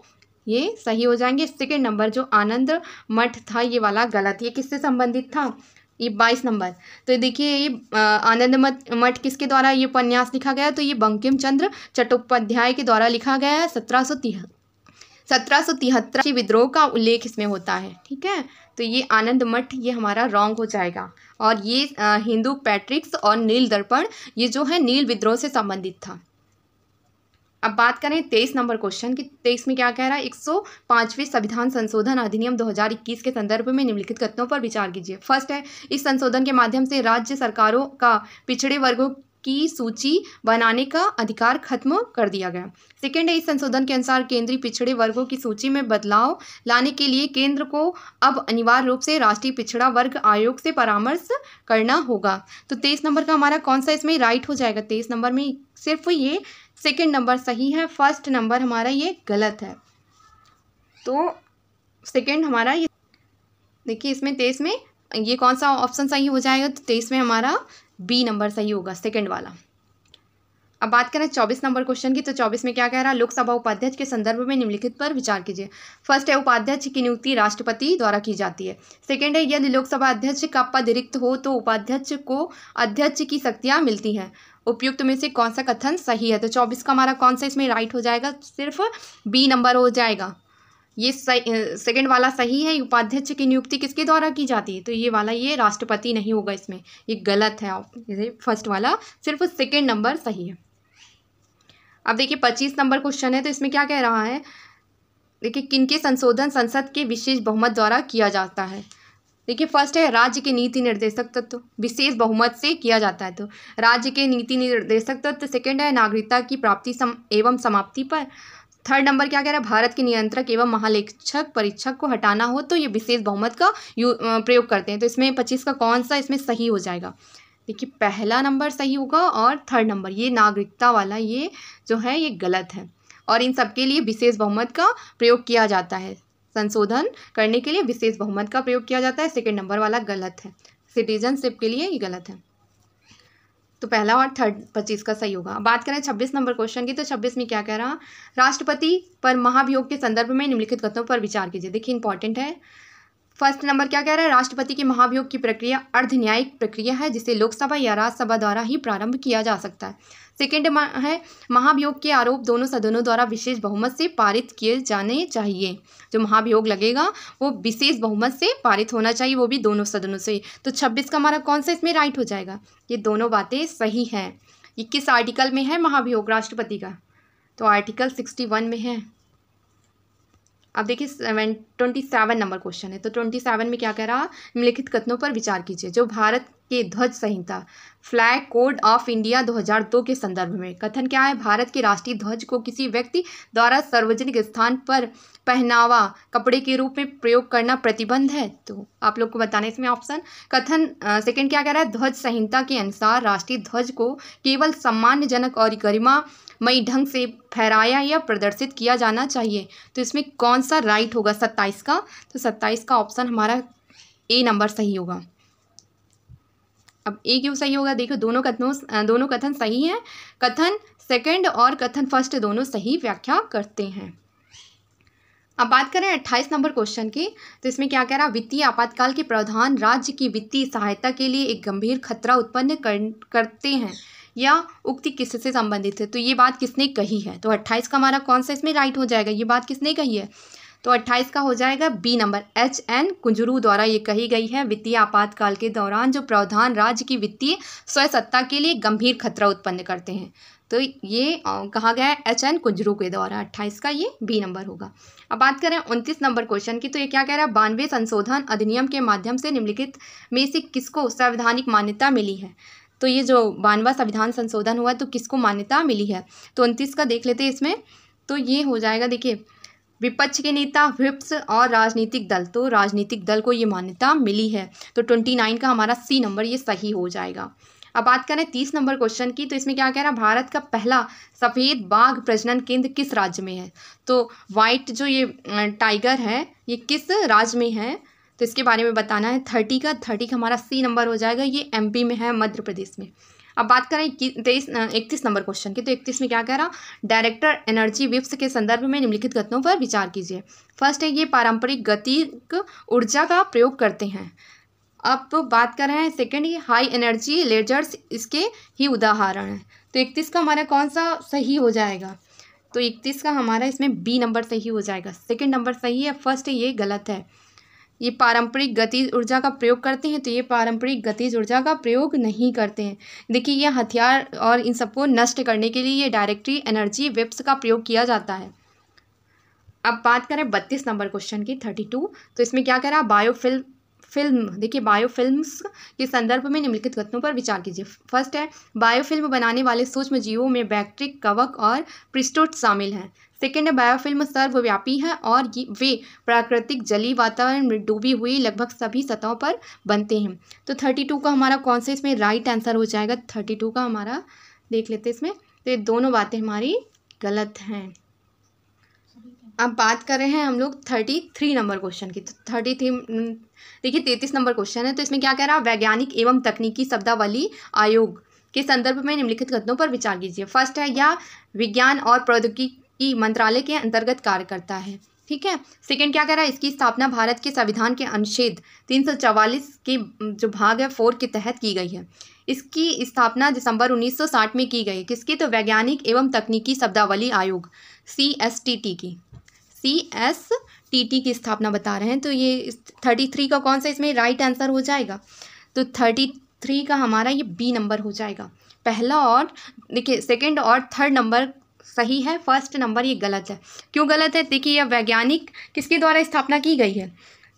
ये सही हो जाएंगे। 2nd नंबर जो आनंद मठ था ये वाला गलत। ये किससे संबंधित था? ये 22 नंबर। तो देखिए ये आनंद मठ किसके द्वारा ये उपन्यास लिखा गया? तो ये बंकिम चंद्र चट्टोपाध्याय के द्वारा लिखा गया है। 1773 विद्रोह का उल्लेख इसमें होता है। ठीक है, तो ये आनंद मठ ये हमारा रॉन्ग हो जाएगा। और ये हिंदू पैट्रिक्स और नील दर्पण ये जो है नील विद्रोह से संबंधित था। अब बात करें 23 नंबर क्वेश्चन की। 23 में क्या कह रहा है, 105वें संविधान संशोधन अधिनियम 2021 के संदर्भ में निम्नलिखित कथनों पर विचार कीजिए। फर्स्ट है, इस संशोधन के माध्यम से राज्य सरकारों का पिछड़े वर्गों की सूची बनाने का अधिकार खत्म कर दिया गया। 2nd है, इस संशोधन के अनुसार केंद्रीय पिछड़े वर्गों की सूची में बदलाव लाने के लिए केंद्र को अब अनिवार्य रूप से राष्ट्रीय पिछड़ा वर्ग आयोग से परामर्श करना होगा। तो 23 नंबर का हमारा कौन सा इसमें राइट हो जाएगा? 23 नंबर में सिर्फ ये 2nd नंबर सही है, 1st नंबर हमारा ये गलत है। तो 2nd हमारा ये देखिए इसमें 23 में ये कौन सा ऑप्शन सही हो जाएगा? तो 23 में हमारा बी नंबर सही होगा, 2nd वाला। अब बात करें 24 नंबर क्वेश्चन की। तो 24 में क्या कह रहा है, लोकसभा उपाध्यक्ष के संदर्भ में निम्नलिखित पर विचार कीजिए। फर्स्ट है, उपाध्यक्ष की नियुक्ति राष्ट्रपति द्वारा की जाती है। 2nd है, यदि लोकसभा अध्यक्ष का पद रिक्त हो तो उपाध्यक्ष को अध्यक्ष की शक्तियाँ मिलती हैं। उपयुक्त में से कौन सा कथन सही है? तो 24 का हमारा कौन सा इसमें राइट हो जाएगा? सिर्फ बी नंबर हो जाएगा। ये 2nd वाला सही है। उपाध्यक्ष की नियुक्ति किसके द्वारा की जाती है? तो ये वाला ये राष्ट्रपति नहीं होगा, इसमें ये गलत है। ये 1st वाला सिर्फ 2nd नंबर सही है। अब देखिए 25 नंबर क्वेश्चन है। तो इसमें क्या कह रहा है, देखिए किनके संशोधन संसद के विशेष बहुमत द्वारा किया जाता है? देखिए फर्स्ट है, राज्य के नीति निर्देशक तत्व विशेष बहुमत से किया जाता है। तो राज्य के नीति निर्देशक तत्व। 2nd है, नागरिकता की प्राप्ति एवं समाप्ति पर। 3rd नंबर क्या कह रहा है, भारत के नियंत्रक एवं महालेखक परीक्षक को हटाना हो तो ये विशेष बहुमत का प्रयोग करते हैं। तो इसमें 25 का कौन सा इसमें सही हो जाएगा? देखिए पहला नंबर सही होगा और 3rd नंबर ये नागरिकता वाला ये जो है ये गलत है। और इन सबके लिए विशेष बहुमत का प्रयोग किया जाता है। संशोधन करने के लिए विशेष बहुमत का प्रयोग किया जाता है। 2nd नंबर वाला गलत है। सिटीजनशिप के लिए ये गलत है। तो पहला और थर्ड 25 का सही होगा। अब बात करें 26 नंबर क्वेश्चन की, तो 26 में क्या कह रहा, राष्ट्रपति पर महाभियोग के संदर्भ में निम्नलिखित कथनों पर विचार कीजिए। देखिए इंपॉर्टेंट है। फर्स्ट नंबर क्या कह रहा है, राष्ट्रपति के महाभियोग की प्रक्रिया अर्ध न्यायिक प्रक्रिया है जिसे लोकसभा या राज्यसभा द्वारा ही प्रारंभ किया जा सकता है। सेकेंड है, महाभियोग के आरोप दोनों सदनों द्वारा विशेष बहुमत से पारित किए जाने चाहिए। जो महाभियोग लगेगा वो विशेष बहुमत से पारित होना चाहिए, वो भी दोनों सदनों से। तो 26 का हमारा कौन सा इसमें राइट हो जाएगा, ये दोनों बातें सही हैं। ये किस आर्टिकल में है महाभियोग राष्ट्रपति का, तो आर्टिकल 61 में है। अब देखिए 27 नंबर क्वेश्चन है, तो 27 में क्या कह रहा, निम्नलिखित कथनों पर विचार कीजिए। जो भारत के ध्वज संहिता फ्लैग कोड ऑफ इंडिया 2002 के संदर्भ में कथन क्या है, भारत के राष्ट्रीय ध्वज को किसी व्यक्ति द्वारा सार्वजनिक स्थान पर पहनावा कपड़े के रूप में प्रयोग करना प्रतिबंध है। तो आप लोग को बताना है इसमें ऑप्शन। कथन सेकंड क्या कह रहा है, ध्वज संहिता के अनुसार राष्ट्रीय ध्वज को केवल सम्मानजनक और गरिमामयी ढंग से फहराया या प्रदर्शित किया जाना चाहिए। तो इसमें कौन सा राइट होगा 27 का, तो 27 का ऑप्शन हमारा ए नंबर सही होगा। अब ए क्यों सही होगा, देखो दोनों कथन सही हैं। कथन सेकंड और कथन फर्स्ट दोनों सही व्याख्या करते हैं। अब बात करें 28 नंबर क्वेश्चन की, तो इसमें क्या कह रहा, वित्तीय आपातकाल के प्रावधान राज्य की वित्तीय सहायता के लिए एक गंभीर खतरा उत्पन्न करते हैं या उक्ति किससे संबंधित है। तो ये बात किसने कही है, तो 28 का हमारा कौन सा इसमें राइट हो जाएगा, ये बात किसने कही है, तो 28 का हो जाएगा बी नंबर, HN कुंजरू द्वारा ये कही गई है। वित्तीय आपातकाल के दौरान जो प्रावधान राज्य की वित्तीय स्वायत्तता के लिए गंभीर खतरा उत्पन्न करते हैं, तो ये कहा गया है HN कुंजरू के द्वारा। 28 का ये बी नंबर होगा। अब बात करें 29 नंबर क्वेश्चन की, तो ये क्या कह रहा है, 92वें संशोधन अधिनियम के माध्यम से निम्नलिखित में से किसको संवैधानिक मान्यता मिली है। तो ये जो 92वां संविधान संशोधन हुआ तो किसको मान्यता मिली है, तो 29 का देख लेते हैं इसमें। तो ये हो जाएगा, देखिए विपक्ष के नेता, व्हिप्स और राजनीतिक दल, तो राजनीतिक दल को ये मान्यता मिली है। तो 29 का हमारा सी नंबर ये सही हो जाएगा। अब बात करें 30 नंबर क्वेश्चन की, तो इसमें क्या कह रहा है, भारत का पहला सफ़ेद बाघ प्रजनन केंद्र किस राज्य में है। तो वाइट जो ये टाइगर है ये किस राज्य में है, तो इसके बारे में बताना है। 30 का हमारा सी नंबर हो जाएगा, ये MP में है, मध्य प्रदेश में। अब बात करें 31 नंबर क्वेश्चन की, तो 31 में क्या कह रहा, डायरेक्टर एनर्जी विप्स के संदर्भ में निम्नलिखित कथनों पर विचार कीजिए। फर्स्ट है, ये पारंपरिक गतिक ऊर्जा का प्रयोग करते हैं। अब बात कर रहे हैं सेकंड, ये हाई एनर्जी लेजर्स इसके ही उदाहरण हैं। तो 31 का हमारा कौन सा सही हो जाएगा, तो 31 का हमारा इसमें बी नंबर सही हो जाएगा। सेकंड नंबर सही है, फर्स्ट ये गलत है। ये पारंपरिक गतिज ऊर्जा का प्रयोग करते हैं, तो ये पारंपरिक गतिज ऊर्जा का प्रयोग नहीं करते हैं। देखिए ये हथियार और इन सबको नष्ट करने के लिए ये डायरेक्टरी एनर्जी वेब्स का प्रयोग किया जाता है। अब बात करें 32 नंबर क्वेश्चन की 32, तो इसमें क्या कह रहा है, फिल्म देखिए बायोफिल्म्स के संदर्भ में निम्नलिखित कथनों पर विचार कीजिए। फर्स्ट है, बायोफिल्म बनाने वाले सूक्ष्म जीवों में बैक्टीरिया, कवक और प्रिस्टोट शामिल हैं। सेकेंड है, बायोफिल्म सर्वव्यापी है और वे प्राकृतिक जलीय वातावरण में डूबी हुई लगभग सभी सतहों पर बनते हैं। तो 32 का हमारा कौन सा इसमें राइट आंसर हो जाएगा, 32 का हमारा देख लेते हैं इसमें। तो ये दोनों बातें हमारी गलत हैं। अब बात कर रहे हैं हम लोग 33 नंबर क्वेश्चन की, तो 33 देखिए 33 नंबर क्वेश्चन है, तो इसमें क्या कह रहा है, वैज्ञानिक एवं तकनीकी शब्दावली आयोग के संदर्भ में निम्नलिखित कथनों पर विचार कीजिए। फर्स्ट है, या विज्ञान और प्रौद्योगिकी मंत्रालय के अंतर्गत कार्य करता है, ठीक है। सेकंड क्या कह रहा है, इसकी स्थापना भारत के संविधान के अनुच्छेद 344 के जो भाग है 4 के तहत की गई है। इसकी स्थापना दिसंबर 1960 में की गई। किसकी, तो वैज्ञानिक एवं तकनीकी शब्दावली आयोग CSTT की स्थापना बता रहे हैं। तो ये 33 का कौन सा इसमें राइट आंसर हो जाएगा, तो 33 का हमारा ये बी नंबर हो जाएगा। पहला और देखिए सेकंड और थर्ड नंबर सही है, फर्स्ट नंबर ये गलत है। क्यों गलत है, देखिए यह वैज्ञानिक किसके द्वारा स्थापना की गई है,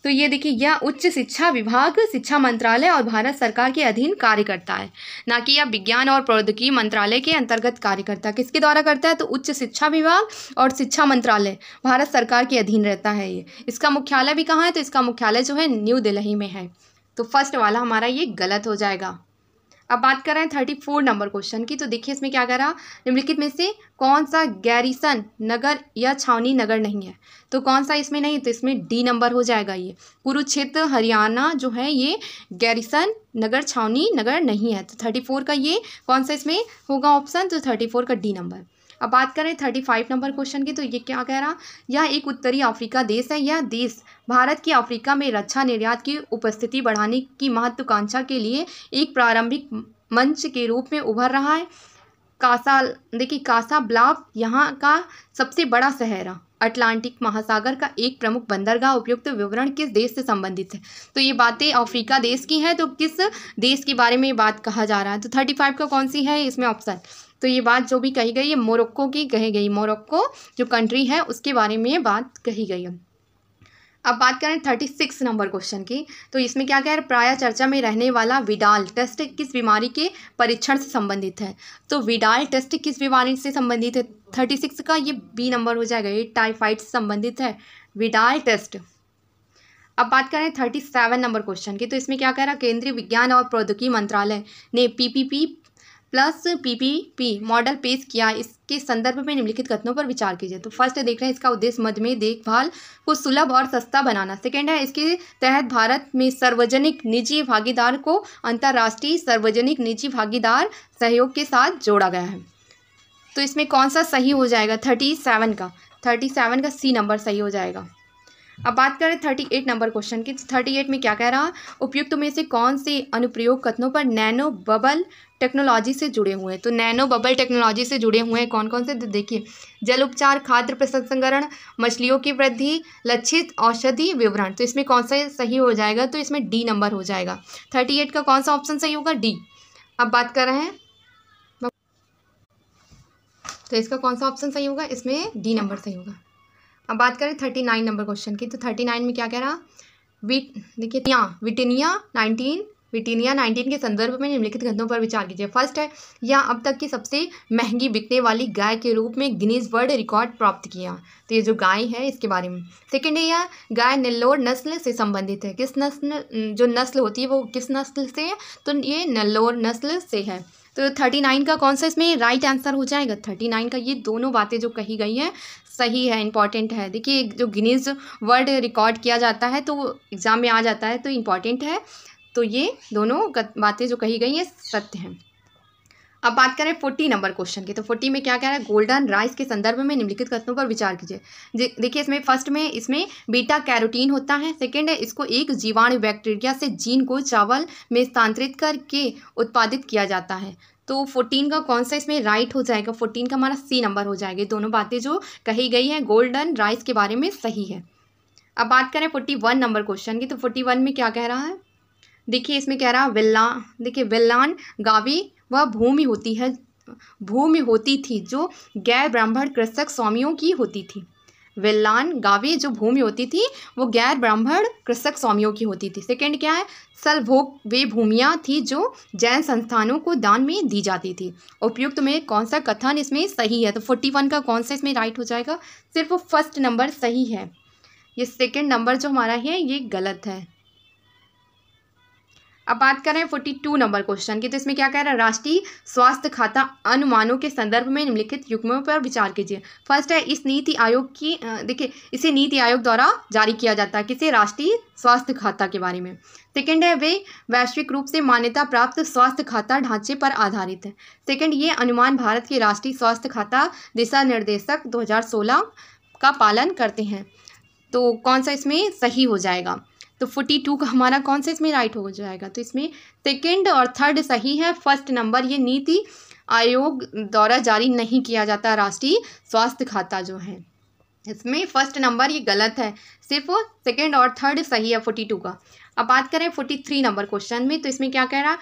तो ये देखिए यह उच्च शिक्षा विभाग, शिक्षा मंत्रालय और भारत सरकार के अधीन कार्य करता है, ना कि यह विज्ञान और प्रौद्योगिकी मंत्रालय के अंतर्गत कार्य करता है। किसके द्वारा करता है, तो उच्च शिक्षा विभाग और शिक्षा मंत्रालय भारत सरकार के अधीन रहता है ये। इसका मुख्यालय भी कहाँ है, तो इसका मुख्यालय जो है न्यू दिल्ली में है। तो फर्स्ट वाला हमारा ये गलत हो जाएगा। अब बात कर रहे हैं 34 नंबर क्वेश्चन की। तो देखिए इसमें क्या कह रहा, निम्नलिखित में से कौन सा गैरिसन नगर या छावनी नगर नहीं है। तो कौन सा इसमें नहीं, तो इसमें डी नंबर हो जाएगा। ये कुरुक्षेत्र हरियाणा जो है ये गैरिसन नगर छावनी नगर नहीं है। तो 34 का ये कौन सा इसमें होगा ऑप्शन, तो 34 का डी नंबर। अब बात करें 35 नंबर क्वेश्चन की। तो ये क्या कह रहा, यह एक उत्तरी अफ्रीका देश है। यह देश भारत की अफ्रीका में रक्षा निर्यात की उपस्थिति बढ़ाने की महत्वाकांक्षा के लिए एक प्रारंभिक मंच के रूप में उभर रहा है। कासाब्लांका यहाँ का सबसे बड़ा शहर है। अटलांटिक महासागर का एक प्रमुख बंदरगाह। उपयुक्त विवरण किस देश से संबंधित है। तो ये बातें अफ्रीका देश की हैं, तो किस देश के बारे में बात कहा जा रहा है। तो 35 का कौन सी है इसमें ऑप्शन, तो ये बात जो भी कही गई है मोरक्को की कही गई। मोरक्को जो कंट्री है उसके बारे में ये बात कही गई है। अब बात करें 36 नंबर क्वेश्चन की। तो इसमें क्या कह रहे, प्राय चर्चा में रहने वाला विडाल टेस्ट किस बीमारी के परीक्षण से संबंधित है। तो विडाल टेस्ट किस बीमारी से संबंधित है, 36 का ये बी नंबर हो जाएगा। ये टाइफाइड से संबंधित है विडाल टेस्ट। अब बात करें 37 नंबर क्वेश्चन की। तो इसमें क्या कह रहा, केंद्रीय विज्ञान और प्रौद्योगिकी मंत्रालय ने PPP प्लस PPP मॉडल पेश किया। इसके संदर्भ में निम्नलिखित कथनों पर विचार कीजिए। तो फर्स्ट देख रहे हैं, इसका उद्देश्य मधुमेह देखभाल को सुलभ और सस्ता बनाना। सेकेंड है, इसके तहत भारत में सार्वजनिक निजी भागीदार को अंतर्राष्ट्रीय सार्वजनिक निजी भागीदार सहयोग के साथ जोड़ा गया है। तो इसमें कौन सा सही हो जाएगा, 37 का सी नंबर सही हो जाएगा। अब बात करें 38 नंबर क्वेश्चन की। 38 में क्या कह रहा, उपयुक्त में से कौन से अनुप्रयोग कथनों पर नैनो बबल टेक्नोलॉजी से जुड़े हुए हैं। तो नैनो बबल टेक्नोलॉजी से जुड़े हुए हैं कौन कौन से, तो देखिए जल उपचार, खाद्य प्रसंस्करण, मछलियों की वृद्धि, लक्षित औषधि विवरण। तो इसमें कौन सा सही हो जाएगा, तो इसमें डी नंबर हो जाएगा। 38 का कौन सा ऑप्शन सही होगा, डी। अब बात कर रहे हैं, तो इसका कौन सा ऑप्शन सही होगा, इसमें डी नंबर सही होगा। अब बात करें 39 नंबर क्वेश्चन की। तो 39 में क्या कह रहा, देखिए विटिनिया 19 के संदर्भ में निम्नलिखित कथनों पर विचार कीजिए। फर्स्ट है, यह अब तक की सबसे महंगी बिकने वाली गाय के रूप में गिनीज वर्ल्ड रिकॉर्ड प्राप्त किया। तो ये जो गाय है इसके बारे में। सेकेंड है, यह गाय नेल्लोर नस्ल से संबंधित है। किस नस्ल, जो नस्ल होती है वो किस नस्ल से है, तो ये नेल्लोर नस्ल से है। तो 39 का कौन सा इसमें राइट आंसर हो जाएगा, 39 का। ये दोनों बातें जो कही गई हैं सही है, इंपॉर्टेंट है। देखिए जो गिनीज वर्ल्ड रिकॉर्ड किया जाता है तो एग्जाम में आ जाता है, तो इम्पॉर्टेंट है। तो ये दोनों बातें जो कही गई हैं सत्य हैं। अब बात करें 40 नंबर क्वेश्चन की। तो 40 में क्या कह रहा है, गोल्डन राइस के संदर्भ में निम्नलिखित कथनों पर विचार कीजिए। देखिए इसमें फर्स्ट में इसमें बीटा कैरोटीन होता है। सेकंड है, इसको एक जीवाणु बैक्टीरिया से जीन को चावल में स्थानांतरित करके उत्पादित किया जाता है। तो 14 का कौन सा इसमें राइट हो जाएगा, 14 का हमारा सी नंबर हो जाएगा। दोनों बातें जो कही गई हैं गोल्डन राइस के बारे में सही है। अब बात करें 41 नंबर क्वेश्चन की। तो 41 में क्या कह रहा है, देखिए इसमें कह रहा है वेल्लान गावी वह भूमि होती थी जो गैर ब्राह्मण कृषक स्वामियों की होती थी। वेल्लान गावी जो भूमि होती थी वो गैर ब्राह्मण कृषक स्वामियों की होती थी। सेकंड क्या है, सलभोग वे भूमियाँ थी जो जैन संस्थानों को दान में दी जाती थी। उपयुक्त में कौन सा कथन इसमें सही है, तो 41 का कौन सा इसमें राइट हो जाएगा, सिर्फ फर्स्ट नंबर सही है। ये सेकंड नंबर जो हमारा है ये गलत है। अब बात करें 42 नंबर क्वेश्चन की। तो इसमें क्या कह रहा है, राष्ट्रीय स्वास्थ्य खाता अनुमानों के संदर्भ में निम्नलिखित युग्मों पर विचार कीजिए। फर्स्ट है, इस नीति आयोग की देखिए इसे नीति आयोग द्वारा जारी किया जाता है, किसे, राष्ट्रीय स्वास्थ्य खाता के बारे में। सेकंड है, वे वैश्विक रूप से मान्यता प्राप्त स्वास्थ्य खाता ढांचे पर आधारित है। सेकंड, ये अनुमान भारत के राष्ट्रीय स्वास्थ्य खाता दिशा निर्देशक 2016 का पालन करते हैं। तो कौन सा इसमें सही हो जाएगा, तो 42 का हमारा कौन सा इसमें राइट हो जाएगा। तो इसमें सेकंड और थर्ड सही है। फर्स्ट नंबर ये नीति आयोग द्वारा जारी नहीं किया जाता राष्ट्रीय स्वास्थ्य खाता जो है, इसमें फर्स्ट नंबर ये गलत है, सिर्फ सेकंड और थर्ड सही है 42 का। अब बात करें 43 नंबर क्वेश्चन में। तो इसमें क्या कह रहा,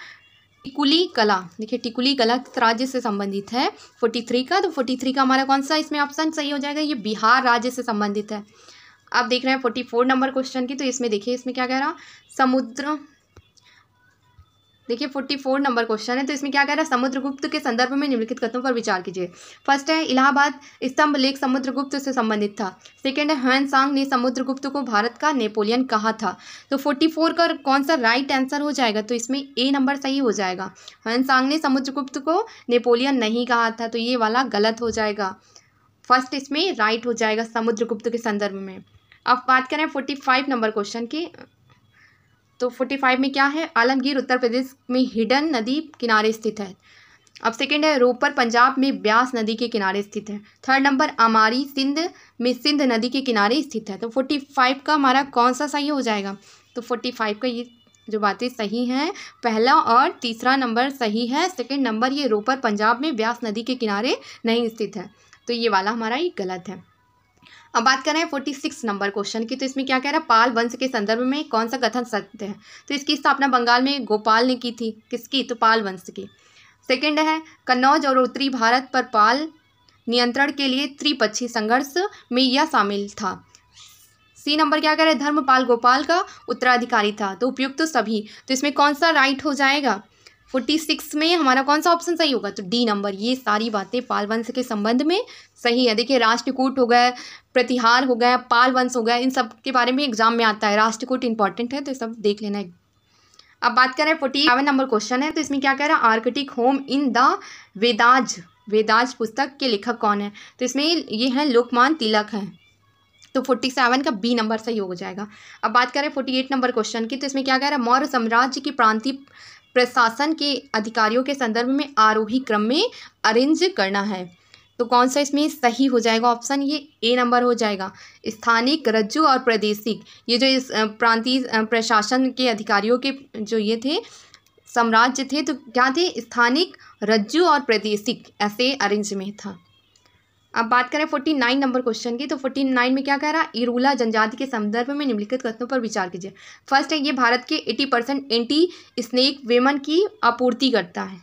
टिकुली कला, देखिए टिकुली कला किस राज्य से संबंधित है 43 का। तो 43 का हमारा कौन सा इसमें ऑप्शन सही हो जाएगा, ये बिहार राज्य से संबंधित है। अब देख रहे हैं 44 नंबर क्वेश्चन की। तो इसमें देखिए इसमें क्या कह रहा, देखिए 44 नंबर क्वेश्चन है, तो इसमें क्या कह रहा है, समुद्रगुप्त के संदर्भ में निम्नलिखित कथनों पर विचार कीजिए। फर्स्ट है, इलाहाबाद स्तंभ लेख समुद्रगुप्त से संबंधित था। सेकंड है, ह्वेनसांग ने समुद्रगुप्त को भारत का नेपोलियन कहा था। तो 44 का कौन सा राइट आंसर हो जाएगा, तो इसमें ए नंबर सही हो जाएगा। ह्वेनसांग ने समुद्रगुप्त को नेपोलियन नहीं कहा था, तो ये वाला गलत हो जाएगा। फर्स्ट इसमें राइट हो जाएगा समुद्रगुप्त के संदर्भ में। अब बात करें 45 नंबर क्वेश्चन की, तो 45 में क्या है, आलमगीर उत्तर प्रदेश में हिडन नदी किनारे स्थित है। अब सेकंड है, रोपर पंजाब में ब्यास नदी के किनारे स्थित है। थर्ड नंबर, अमारी सिंध में सिंध नदी के किनारे स्थित है। तो 45 का हमारा कौन सा सही हो जाएगा, तो 45 का ये जो बातें सही हैं, पहला और तीसरा नंबर सही है। सेकंड नंबर ये रोपर पंजाब में ब्यास नदी के किनारे नहीं स्थित है, तो ये वाला हमारा ये गलत है। अब बात करें 46 नंबर क्वेश्चन की, तो इसमें क्या कह रहा है, पाल वंश के संदर्भ में कौन सा कथन सत्य है। तो इसकी स्थापना बंगाल में गोपाल ने की थी, किसकी, तो पाल वंश की। सेकंड है, कन्नौज और उत्तरी भारत पर पाल नियंत्रण के लिए त्रिपक्षीय संघर्ष में यह शामिल था। सी नंबर क्या कह रहा है, धर्मपाल गोपाल का उत्तराधिकारी था। तो उपयुक्त तो सभी, तो इसमें कौन सा राइट हो जाएगा, 46 में हमारा कौन सा ऑप्शन सही होगा, तो डी नंबर। ये सारी बातें पाल वंश के संबंध में सही है। देखिए राष्ट्रकूट हो गया, प्रतिहार हो गया, पाल वंश हो गया, इन सब के बारे में एग्जाम में आता है। राष्ट्रकूट इंपॉर्टेंट है, तो सब देख लेना है। अब बात करें 47 नंबर क्वेश्चन है, तो इसमें क्या कह रहा है, Arctic home in the Vedas पुस्तक के लेखक कौन है। तो इसमें ये हैं लोकमान तिलक हैं। तो 47 का बी नंबर सही हो जाएगा। अब बात करें 48 नंबर क्वेश्चन की, तो इसमें क्या कह रहा है, मौर्य साम्राज्य की प्रांतीय प्रशासन के अधिकारियों के संदर्भ में आरोही क्रम में अरेंज करना है। तो कौन सा इसमें सही हो जाएगा ऑप्शन, ये ए नंबर हो जाएगा। स्थानिक, रज्जु और प्रादेशिक, ये जो इस प्रांतीय प्रशासन के अधिकारियों के जो ये थे साम्राज्य थे, तो क्या थे, स्थानिक, रज्जु और प्रादेशिक, ऐसे अरेंज में था। अब बात करें 49 नंबर क्वेश्चन की, तो 49 में क्या कह रहा है, इरूला जनजाति के संदर्भ में निम्नलिखित कथनों पर विचार कीजिए। फर्स्ट है, ये भारत के 80% एंटी स्नेक वेमन की आपूर्ति करता है।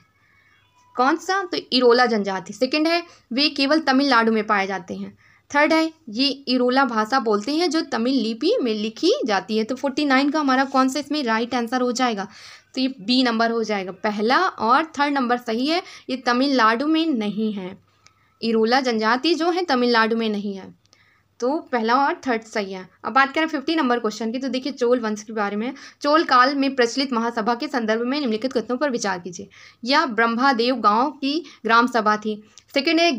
कौन सा, तो इरोला जनजाति। सेकंड है, वे केवल तमिलनाडु में पाए जाते हैं। थर्ड है, ये इरोला भाषा बोलते हैं जो तमिल लिपि में लिखी जाती है। तो 49 का हमारा कौन सा इसमें राइट आंसर हो जाएगा, तो ये बी नंबर हो जाएगा। पहला और थर्ड नंबर सही है, ये तमिलनाडु में नहीं है। इरोला जनजाति जो है तमिलनाडु में नहीं है, तो पहला और थर्ड सही है। अब बात करें 50 नंबर क्वेश्चन की, तो देखिए चोल वंश के बारे में। चोल काल में प्रचलित महासभा के संदर्भ में निम्नलिखित कथनों पर विचार कीजिए। यह ब्रह्मादेव गांव की ग्राम सभा थी। सेकंड है,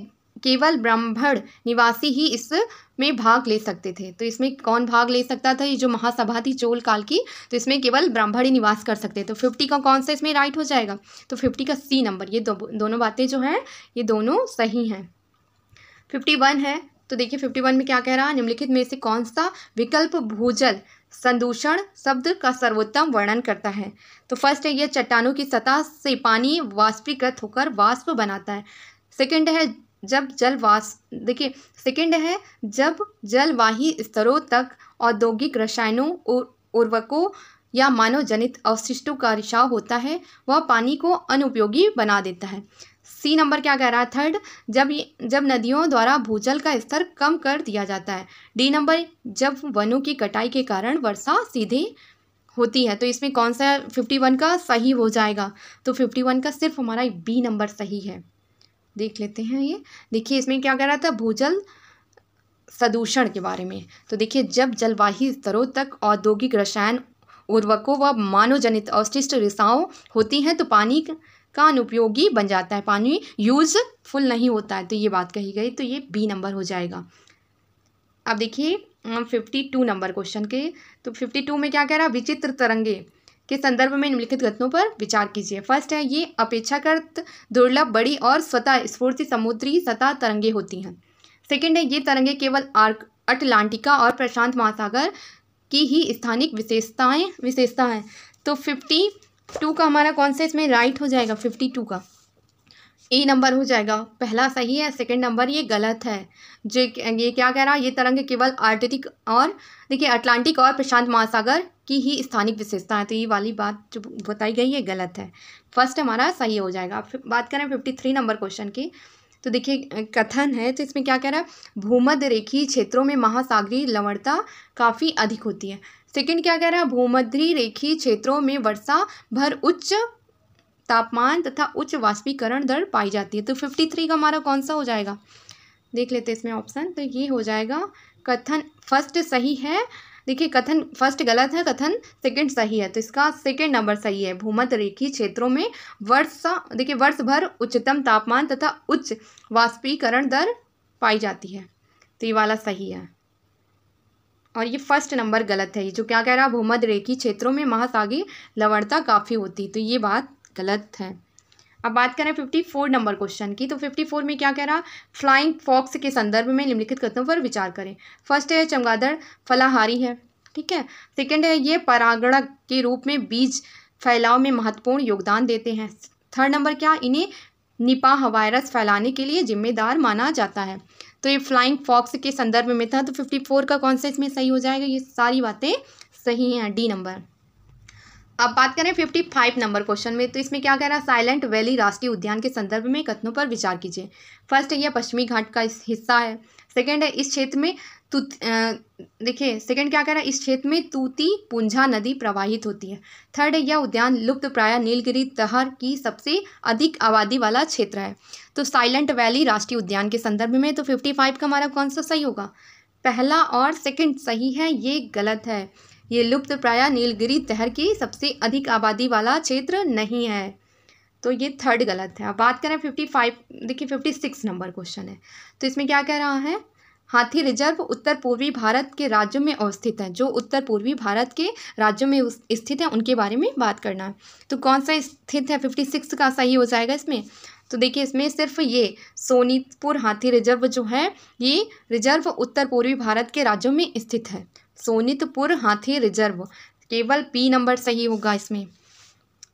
केवल ब्राह्मण निवासी ही इसमें भाग ले सकते थे। तो इसमें कौन भाग ले सकता था, ये जो महासभा थी चोल काल की, तो इसमें केवल ब्राह्मण ही निवास कर सकते। तो 50 का कौन सा इसमें राइट हो जाएगा, तो 50 का सी नंबर। ये दोनों बातें जो हैं ये दोनों सही हैं। 51 है, तो देखिए 51 में क्या कह रहा है, निम्नलिखित में से कौन सा विकल्प भूजल संदूषण शब्द का सर्वोत्तम वर्णन करता है। तो फर्स्ट है, यह चट्टानों की सतह से पानी वाष्पीकृत होकर वाष्प बनाता है। सेकंड है, जब सेकंड है, जब जलवाही स्तरों तक औद्योगिक रसायनों उर्वरकों या मानव जनित अवशिष्टों का रिसाव होता है, वह पानी को अनुपयोगी बना देता है। सी नंबर क्या कह रहा है, थर्ड, जब नदियों द्वारा भूजल का स्तर कम कर दिया जाता है। डी नंबर, जब वनों की कटाई के कारण वर्षा सीधे होती है। तो इसमें कौन सा 51 का सही हो जाएगा, तो 51 का सिर्फ हमारा बी नंबर सही है। देख लेते हैं ये, देखिए इसमें क्या कह रहा था, भूजल प्रदूषण के बारे में। तो देखिए जब जलवाही स्तरों तक औद्योगिक रसायन उर्वरकों व मानव जनित अवशिष्ट रिसाव होती हैं तो पानी का अनुपयोगी बन जाता है, पानी यूजफुल नहीं होता है। तो ये बात कही गई, तो ये बी नंबर हो जाएगा। अब देखिए 52 नंबर क्वेश्चन के, तो 52 में क्या कह रहा है, विचित्र तरंगे के संदर्भ में निम्नलिखित कथनों पर विचार कीजिए। फर्स्ट है, ये अपेक्षाकृत दुर्लभ, बड़ी और स्वतः स्फूर्ति समुद्री सतह तरंगे होती हैं। सेकंड है, ये तरंगे केवल अटलांटिका और प्रशांत महासागर की ही स्थानिक विशेषता है। तो 52 का हमारा कौन सा इसमें राइट हो जाएगा, 52 का ए नंबर हो जाएगा। पहला सही है, सेकंड नंबर ये गलत है। ये क्या कह रहा है, ये तरंग केवल अटलांटिक और प्रशांत महासागर की ही स्थानिक विशेषता है। तो ये वाली बात जो बताई गई है गलत है। फर्स्ट हमारा सही हो जाएगा। बात करें 53 नंबर क्वेश्चन की, तो देखिए कथन है, तो इसमें क्या कह रहा है, भूमध्य रेखीय क्षेत्रों में महासागरीय लवणता काफ़ी अधिक होती है। सेकंड क्या कह रहा है, भूमध्य रेखीय क्षेत्रों में वर्षा भर उच्च तापमान तथा उच्च वाष्पीकरण दर पाई जाती है। तो 53 का हमारा कौन सा हो जाएगा, देख लेते हैं इसमें ऑप्शन। तो ये हो जाएगा कथन फर्स्ट सही है। देखिए कथन फर्स्ट गलत है, कथन सेकंड सही है। तो इसका सेकंड नंबर सही है। भूमध्य रेखीय क्षेत्रों में वर्ष भर उच्चतम तापमान तथा उच्च वाष्पीकरण दर पाई जाती है। तो ये वाला सही है और ये फर्स्ट नंबर गलत है। ये जो क्या कह रहा है, भूमध्य रेखीय क्षेत्रों में महासागरीय लवणता काफ़ी होती, तो ये बात गलत है। अब बात करें 54 नंबर क्वेश्चन की। तो 54 में क्या कह रहा, फ्लाइंग फॉक्स के संदर्भ में निम्नलिखित कथनों पर विचार करें। फर्स्ट है चमगादड़ फलाहारी है, ठीक है। सेकंड है ये परागणक के रूप में बीज फैलाव में महत्वपूर्ण योगदान देते हैं। थर्ड नंबर क्या, इन्हें निपाह वायरस फैलाने के लिए जिम्मेदार माना जाता है। तो ये फ्लाइंग फॉक्स के संदर्भ में था। तो 54 का कौन सा इसमें सही हो जाएगा, ये सारी बातें सही हैं, डी नंबर। अब बात करें 55 नंबर क्वेश्चन में। तो इसमें क्या कह रहा है, साइलेंट वैली राष्ट्रीय उद्यान के संदर्भ में कथनों पर विचार कीजिए। फर्स्ट है यह पश्चिमी घाट का हिस्सा है। सेकंड है इस क्षेत्र में देखिए सेकंड क्या कह रहा है, इस क्षेत्र में तूती पुंजा नदी प्रवाहित होती है। थर्ड है यह उद्यान लुप्त प्राय नीलगिरी तहर की सबसे अधिक आबादी वाला क्षेत्र है। तो साइलेंट वैली राष्ट्रीय उद्यान के संदर्भ में तो 55 का हमारा कौन सा सही होगा, पहला और सेकंड सही है, ये गलत है। ये लुप्त प्राय नीलगिरी तहर की सबसे अधिक आबादी वाला क्षेत्र नहीं है, तो ये थर्ड गलत है। अब बात करें 55 देखिए 56 नंबर क्वेश्चन है। तो इसमें क्या कह रहा है, हाथी रिजर्व उत्तर पूर्वी भारत के राज्यों में अवस्थित है। जो उत्तर पूर्वी भारत के राज्यों में स्थित है उनके बारे में बात करना है। तो कौन सा स्थित है, 56 का सही हो जाएगा इसमें। तो देखिए इसमें सिर्फ ये सोनीतपुर हाथी रिजर्व जो है, ये रिजर्व उत्तर पूर्वी भारत के राज्यों में स्थित है। सोनीतपुर हाथी रिजर्व, केवल पी नंबर सही होगा इसमें।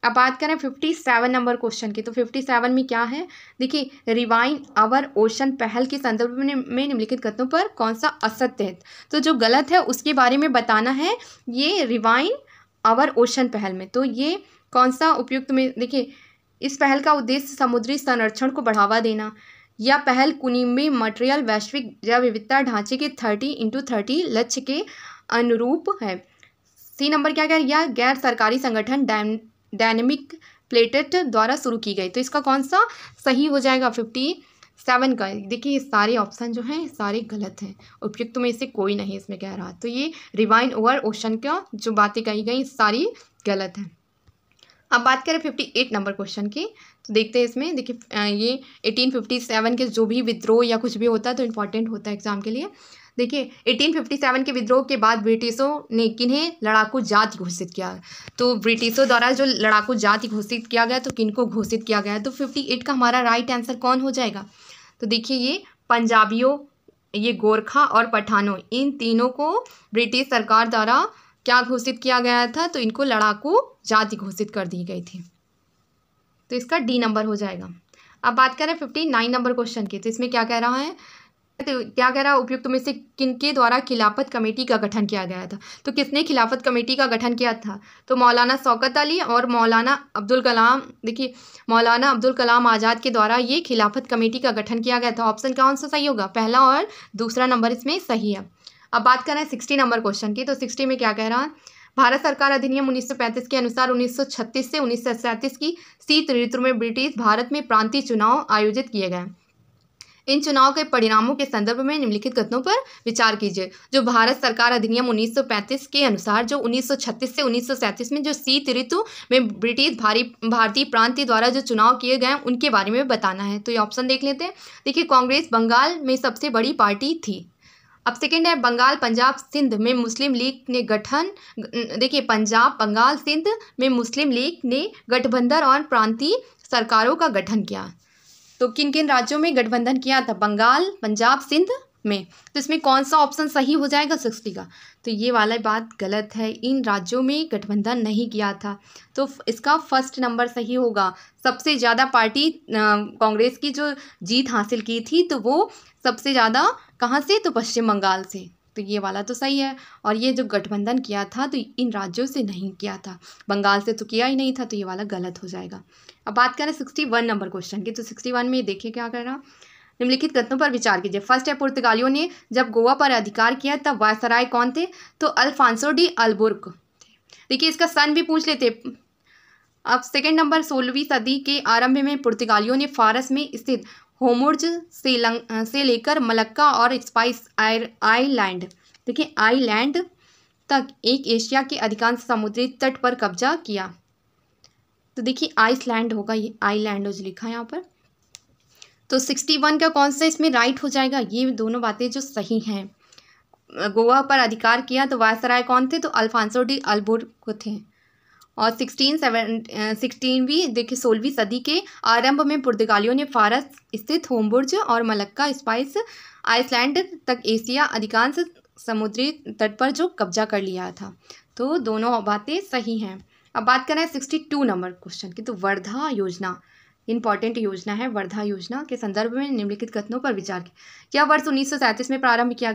अब बात करें 57 नंबर क्वेश्चन की। तो 57 में क्या है, देखिए रिवाइन आवर ओशन पहल के संदर्भ में निम्नलिखित कथनों पर कौन सा असत्य है। तो जो गलत है उसके बारे में बताना है, ये रिवाइन आवर ओशन पहल में। तो ये कौन सा उपयुक्त में, देखिए इस पहल का उद्देश्य समुद्री संरक्षण को बढ़ावा देना। यह पहल कुनिम्बी मटेरियल वैश्विक जैव विविधता ढांचे के 30x30 लक्ष्य के अनुरूप है। सी नंबर क्या है, यह गैर सरकारी संगठन डायनेमिक प्लेटेट द्वारा शुरू की गई। तो इसका कौन सा सही हो जाएगा, 57 का। देखिए ये सारे ऑप्शन जो हैं सारे गलत हैं, उपयुक्त में से कोई नहीं इसमें कह रहा। तो ये रिवाइन ओवर ओशन का जो बातें कही गई सारी गलत हैं। अब बात करें 58 नंबर क्वेश्चन की। तो देखते हैं इसमें, देखिए ये 1857 के जो भी विद्रोह या कुछ भी होता है तो इम्पॉर्टेंट होता है एग्जाम के लिए। देखिए 1857 के विद्रोह के बाद ब्रिटिशों ने किन्हें लड़ाकू जाति घोषित किया। तो ब्रिटिशों द्वारा जो लड़ाकू जाति घोषित किया गया, तो किनको घोषित किया गया। तो 58 का हमारा राइट आंसर कौन हो जाएगा। तो देखिए ये पंजाबियों, ये गोरखा और पठानों, इन तीनों को ब्रिटिश सरकार द्वारा क्या घोषित किया गया था, तो इनको लड़ाकू जाति घोषित कर दी गई थी। तो इसका डी नंबर हो जाएगा। अब बात करें 59 नंबर क्वेश्चन की। तो इसमें क्या कह रहा है, तो क्या कह रहा है, उपयुक्त में से किनके द्वारा खिलाफत कमेटी का गठन किया गया था। तो किसने खिलाफत कमेटी का गठन किया था, तो मौलाना शौकत अली और मौलाना अब्दुल कलाम। देखिए मौलाना अब्दुल कलाम आज़ाद के द्वारा ये खिलाफत कमेटी का गठन किया गया था। ऑप्शन कौन सा सही होगा, पहला और दूसरा नंबर इसमें सही है। अब बात करें 60 नंबर क्वेश्चन की। तो 60 में क्या कह रहा है, भारत सरकार अधिनियम 1935 के अनुसार 1936 से 1937 की शीत ऋतु में ब्रिटिश भारत में प्रांतीय चुनाव आयोजित किए गए। इन चुनाव के परिणामों के संदर्भ में निम्नलिखित कथनों पर विचार कीजिए। जो भारत सरकार अधिनियम 1935 के अनुसार जो 1936 से 1937 में जो शीत ऋतु में ब्रिटिश भारतीय प्रांतीय द्वारा जो चुनाव किए गए उनके बारे में बताना है। तो ये ऑप्शन देख लेते हैं। देखिए कांग्रेस बंगाल में सबसे बड़ी पार्टी थी। अब सेकेंड है बंगाल पंजाब सिंध में मुस्लिम लीग ने गठन, देखिए पंजाब बंगाल सिंध में मुस्लिम लीग ने गठबंधन और प्रांतीय सरकारों का गठन किया। तो किन किन राज्यों में गठबंधन किया था, बंगाल पंजाब सिंध में। तो इसमें कौन सा ऑप्शन सही हो जाएगा 60 का। तो ये वाला बात गलत है, इन राज्यों में गठबंधन नहीं किया था। तो इसका फर्स्ट नंबर सही होगा। सबसे ज़्यादा पार्टी कांग्रेस की जो जीत हासिल की थी तो वो सबसे ज़्यादा कहाँ से, तो पश्चिम बंगाल से। तो ये वाला तो सही है। और ये जो गठबंधन किया था तो इन राज्यों से नहीं किया था, बंगाल से तो किया ही नहीं था। तो ये वाला गलत हो जाएगा। अब बात करें 61 नंबर क्वेश्चन की। तो 61 में देखिए क्या कर रहा, निम्नलिखित कथनों पर विचार कीजिए। फर्स्ट है पुर्तगालियों ने जब गोवा पर अधिकार किया तब वायसराय कौन थे, तो अल्फांसो डी अल्बुर्क। देखिए इसका सन भी पूछ लेते, अब सेकंड नंबर, 16वीं सदी के आरंभ में पुर्तगालियों ने फारस में स्थित होमुर्ज से लेकर मलक्का और स्पाइस आइलैंड, देखिए आइलैंड तक एक एशिया के अधिकांश समुद्री तट पर कब्जा किया। तो देखिए आइसलैंड होगा, ये आइलैंड जो लिखा है यहाँ पर। तो 61 का कौन सा इसमें राइट हो जाएगा? ये दोनों बातें जो सही हैं। गोवा पर अधिकार किया तो वायसराय कौन थे? तो अल्फांसो डी अल्बुर्क थे। और 16वीं देखिए 16वीं सदी के आरंभ में पुर्तगालियों ने फारस स्थित होमबुर्ज और मलक्का स्पाइस आइसलैंड तक एशिया अधिकांश समुद्री तट पर जो कब्जा कर लिया था। तो दोनों बातें सही हैं। अब बात करें 62 नंबर क्वेश्चन की। तो वर्धा योजना इंपॉर्टेंट योजना है। वर्धा योजना के संदर्भ में निम्नलिखित कथनों पर विचार क्या वर्ष 1937 में प्रारंभ किया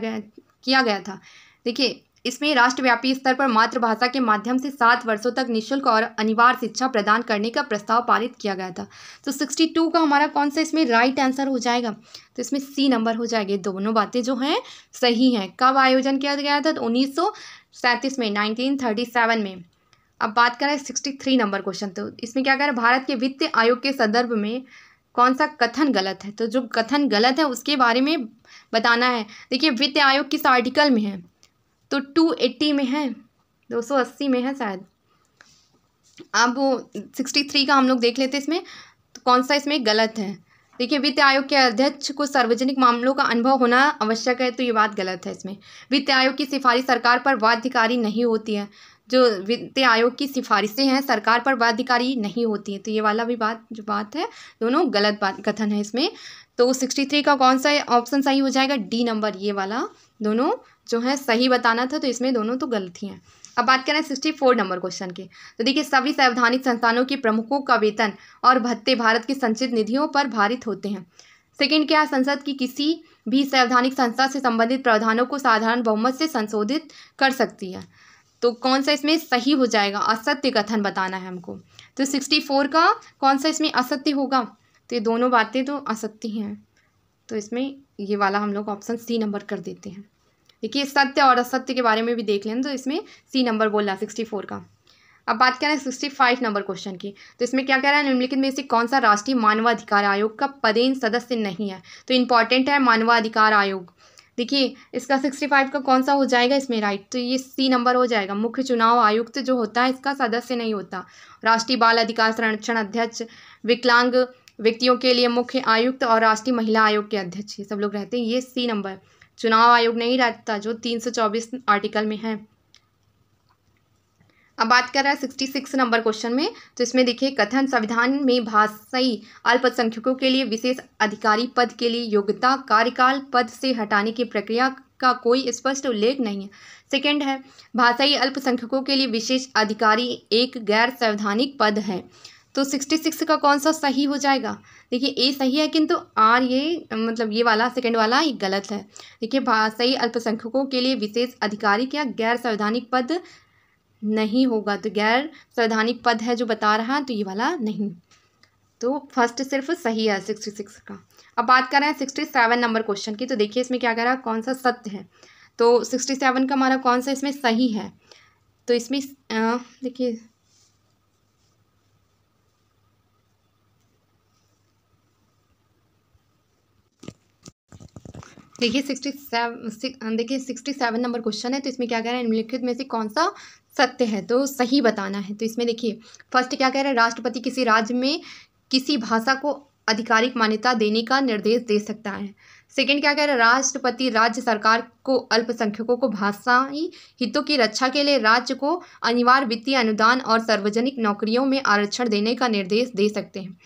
गया था? देखिए इसमें राष्ट्रव्यापी स्तर पर मातृभाषा के माध्यम से 7 वर्षों तक निःशुल्क और अनिवार्य शिक्षा प्रदान करने का प्रस्ताव पारित किया गया था। तो 62 का हमारा कौन सा इसमें राइट आंसर हो जाएगा? तो इसमें सी नंबर हो जाएगी। दोनों बातें जो हैं सही हैं। कब आयोजन किया गया था? तो 1937 में, 1937 में। अब बात करें 63 नंबर क्वेश्चन। तो इसमें क्या कह रहा है? भारत के वित्त आयोग के संदर्भ में कौन सा कथन गलत है? तो जो कथन गलत है उसके बारे में बताना है। देखिए वित्त आयोग किस आर्टिकल में है? तो 280 में है, 280 में है शायद। अब 63 का हम लोग देख लेते हैं इसमें तो कौन सा इसमें गलत है। देखिए वित्त आयोग के अध्यक्ष को सार्वजनिक मामलों का अनुभव होना आवश्यक है, तो ये बात गलत है इसमें। वित्त आयोग की सिफारिश सरकार पर बाध्यकारी नहीं होती है। जो वित्त आयोग की सिफारिशें हैं सरकार पर बाध्यकारी नहीं होती है, तो ये वाला भी बात है, दोनों गलत कथन है इसमें। तो 63 का कौन सा ऑप्शन सही हो जाएगा? डी नंबर, ये वाला दोनों जो है सही बताना था, तो इसमें दोनों तो गलत ही हैं। अब बात करें 64 नंबर क्वेश्चन की। तो देखिए सभी संवैधानिक संस्थानों के प्रमुखों का वेतन और भत्ते भारत की संचित निधियों पर भारित होते हैं। सेकंड क्या है? संसद की किसी भी संवैधानिक संस्था से संबंधित प्रावधानों को साधारण बहुमत से संशोधित कर सकती है। तो कौन सा इसमें सही हो जाएगा? असत्य कथन बताना है हमको। तो 64 का कौन सा इसमें असत्य होगा? तो ये दोनों बातें तो असत्य हैं, तो इसमें ये वाला हम लोग ऑप्शन सी नंबर कर देते हैं। देखिए सत्य और असत्य के बारे में भी देख लें, तो इसमें सी नंबर बोला 64 का। अब बात करें 65 नंबर क्वेश्चन की। तो इसमें क्या कह रहा है? निम्नलिखित में से कौन सा राष्ट्रीय मानवाधिकार आयोग का पदेन सदस्य नहीं है? तो इंपॉर्टेंट है मानवाधिकार आयोग। देखिए इसका 65 का कौन सा हो जाएगा इसमें राइट? तो ये सी नंबर हो जाएगा। मुख्य चुनाव आयुक्त जो होता है इसका सदस्य नहीं होता। राष्ट्रीय बाल अधिकार संरक्षण अध्यक्ष, विकलांग व्यक्तियों के लिए मुख्य आयुक्त और राष्ट्रीय महिला आयोग के अध्यक्ष, ये सब लोग रहते हैं। ये सी नंबर। चुनाव आयोग नहीं रहता जो 324 आर्टिकल में है। अब बात कर रहा है 66 नंबर क्वेश्चन में। तो इसमें देखिए कथन संविधान में भाषाई अल्पसंख्यकों के लिए विशेष अधिकारी पद के लिए योग्यता कार्यकाल पद से हटाने की प्रक्रिया का कोई स्पष्ट उल्लेख नहीं है। सेकंड है भाषाई अल्पसंख्यकों के लिए विशेष अधिकारी एक गैर संवैधानिक पद है। तो 66 का कौन सा सही हो जाएगा? देखिए ए सही है, किंतु आर ये मतलब ये वाला सेकंड वाला ये गलत है। देखिए भाषाई अल्पसंख्यकों के लिए विशेष अधिकारी क्या गैर संवैधानिक पद नहीं होगा, तो गैर संवैधानिक पद है जो बता रहा है, तो ये वाला नहीं। तो फर्स्ट सिर्फ सही है 66 का। अब बात कर रहे हैं 67 नंबर क्वेश्चन की। तो देखिए इसमें क्या कह रहा है? कौन सा सत्य है? तो 67 का हमारा कौन सा इसमें सही है? तो इसमें देखिए देखिए 67 नंबर क्वेश्चन है। तो इसमें क्या कह रहा है? निम्नलिखित में से कौन सा सत्य है? तो सही बताना है। तो इसमें देखिए फर्स्ट क्या कह रहा है? राष्ट्रपति किसी राज्य में किसी भाषा को आधिकारिक मान्यता देने का निर्देश दे सकता है। सेकंड क्या कह रहा है? राष्ट्रपति राज्य सरकार को अल्पसंख्यकों को भाषाई हितों की रक्षा के लिए राज्य को अनिवार्य वित्तीय अनुदान और सार्वजनिक नौकरियों में आरक्षण देने का निर्देश दे सकते हैं।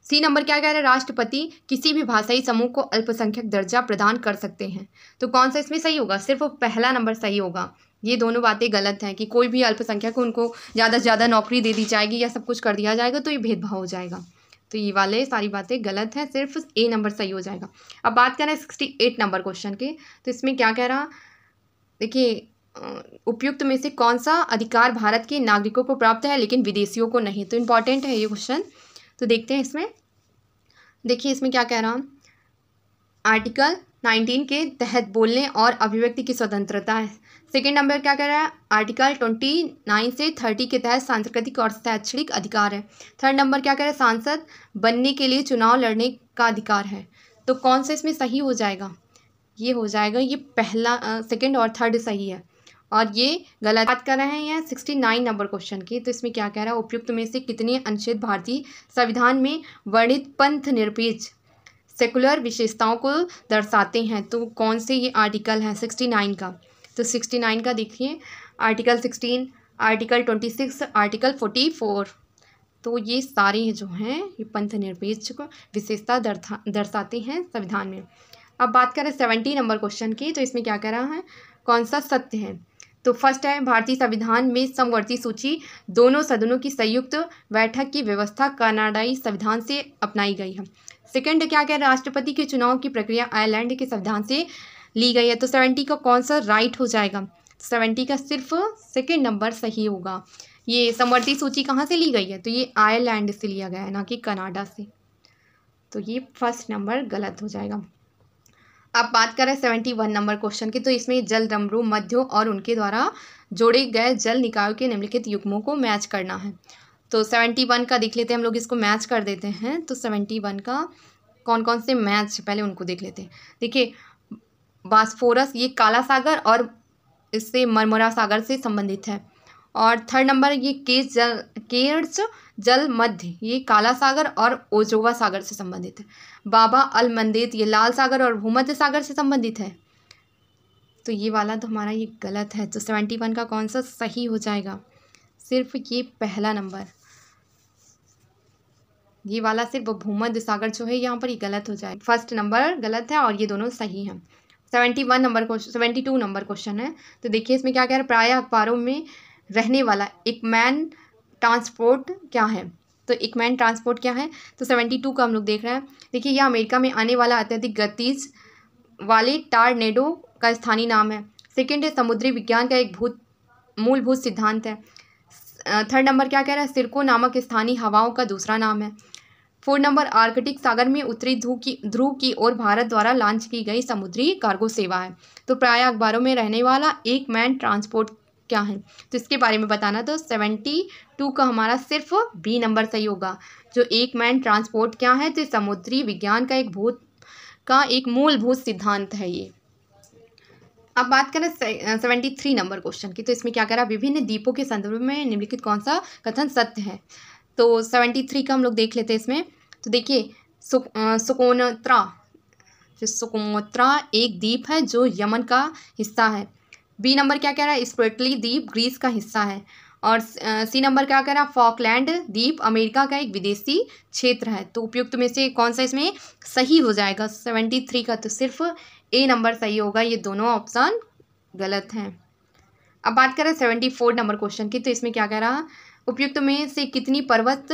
सी नंबर क्या कह रहा है? राष्ट्रपति किसी भी भाषाई समूह को अल्पसंख्यक दर्जा प्रदान कर सकते हैं। तो कौन सा इसमें सही होगा? सिर्फ पहला नंबर सही होगा। ये दोनों बातें गलत हैं कि कोई भी अल्पसंख्यक को उनको ज़्यादा से ज़्यादा नौकरी दे दी जाएगी या सब कुछ कर दिया जाएगा, तो ये भेदभाव हो जाएगा। तो ये वाले सारी बातें गलत हैं, सिर्फ ए नंबर सही हो जाएगा। अब बात करें 68 नंबर क्वेश्चन की। तो इसमें क्या कह रहा? देखिए उपयुक्त में से कौन सा अधिकार भारत के नागरिकों को प्राप्त है लेकिन विदेशियों को नहीं? तो इम्पॉर्टेंट है ये क्वेश्चन, तो देखते हैं इसमें। देखिए इसमें क्या कह रहा? आर्टिकल 19 के तहत बोलने और अभिव्यक्ति की स्वतंत्रता है। सेकेंड नंबर क्या कह रहा है, आर्टिकल 29 से 30 के तहत सांस्कृतिक और शैक्षणिक अधिकार है। थर्ड नंबर क्या कह रहा है, सांसद बनने के लिए चुनाव लड़ने का अधिकार है। तो कौन सा इसमें सही हो जाएगा, ये हो जाएगा, ये पहला, सेकेंड और थर्ड सही है और ये गलत। बात कर रहे हैं 69 नंबर क्वेश्चन की। तो इसमें क्या कह रहा है, उपयुक्त में से कितने अनुच्छेद भारतीय संविधान में वर्णित पंथ निरपेक्ष सेकुलर विशेषताओं को दर्शाते हैं। तो कौन से ये आर्टिकल हैं 69 का। तो 69 का देखिए, आर्टिकल 16, आर्टिकल 26, आर्टिकल 44। तो ये सारे जो हैं ये पंथ निरपेक्ष को विशेषता दर्शाते हैं संविधान में। अब बात करें 70 नंबर क्वेश्चन की। तो इसमें क्या कह रहा है, कौन सा सत्य है। तो फर्स्ट है, भारतीय संविधान में समवर्ती सूची दोनों सदनों की संयुक्त बैठक की व्यवस्था कनाडाई संविधान से अपनाई गई है। सेकंड क्या कह, राष्ट्रपति के चुनाव की प्रक्रिया आयरलैंड के संविधान से ली गई है। तो 70 का कौन सा राइट हो जाएगा, 70 का सिर्फ सेकंड नंबर सही होगा। ये समवर्ती सूची कहाँ से ली गई है, तो ये आयरलैंड से लिया गया है, ना कि कनाडा से। तो ये फर्स्ट नंबर गलत हो जाएगा। अब बात करें 71 नंबर क्वेश्चन की। तो इसमें जल डमरू मध्यों और उनके द्वारा जोड़े गए जल निकायों के निम्नलिखित युग्मों को मैच करना है। तो 71 का देख लेते हैं हम लोग, इसको मैच कर देते हैं। तो 71 का कौन कौन से मैच, पहले उनको देख लेते हैं। देखिए, बास्फोरस ये काला सागर और इससे मरमरा सागर से संबंधित है। और थर्ड नंबर ये केर्च जल मध्य, ये काला सागर और ओजोवा सागर से संबंधित है। बाबा अल मंदेर ये लाल सागर और भूमध्य सागर से संबंधित है। तो ये वाला तो हमारा ये गलत है। तो 71 का कौन सा सही हो जाएगा, सिर्फ ये पहला नंबर, ये वाला सिर्फ भूमध्य सागर जो है यहाँ पर ये गलत हो जाएगा। फर्स्ट नंबर गलत है और ये दोनों सही हैं। 72 नंबर क्वेश्चन है। तो देखिए इसमें क्या कह रहा है, प्रायः अखबारों में रहने वाला एक मैन ट्रांसपोर्ट क्या है। तो एक मैन ट्रांसपोर्ट क्या है, तो 72 का हम लोग देख रहे हैं। देखिए, यह अमेरिका में आने वाला अत्यधिक गतिज वाले टारनेडो का स्थानीय नाम है। सेकेंड है, समुद्री विज्ञान का एक मूलभूत सिद्धांत है। थर्ड नंबर क्या कह रहा है, सिरको नामक स्थानीय हवाओं का दूसरा नाम है। फोर्थ नंबर, आर्कटिक सागर में उत्तरी ध्रुव की ओर भारत द्वारा लॉन्च की गई समुद्री कार्गो सेवा है। तो प्रायः अखबारों में रहने वाला एक मैन ट्रांसपोर्ट क्या है, तो इसके बारे में बताना। तो 72 का हमारा सिर्फ बी नंबर सही होगा। जो एक मैन ट्रांसपोर्ट क्या है, तो समुद्री विज्ञान का एक मूलभूत सिद्धांत है ये। अब बात करें 73 नंबर क्वेश्चन की। तो इसमें क्या करा, विभिन्न द्वीपों के संदर्भ में निम्नलिखित कौन सा कथन सत्य है। तो 73 का हम लोग देख लेते हैं इसमें। तो देखिए, सुकोत्रा एक द्वीप है जो यमन का हिस्सा है। बी नंबर क्या कह रहा है, स्प्रेटली द्वीप ग्रीस का हिस्सा है। और सी नंबर क्या कह रहा है, फॉकलैंड द्वीप अमेरिका का एक विदेशी क्षेत्र है। तो उपयुक्त में से कौन सा इसमें सही हो जाएगा 73 का, तो सिर्फ ए नंबर सही होगा, ये दोनों ऑप्शन गलत हैं। अब बात करें 74 नंबर क्वेश्चन की। तो इसमें क्या कह रहा, उपयुक्त में से कितनी पर्वत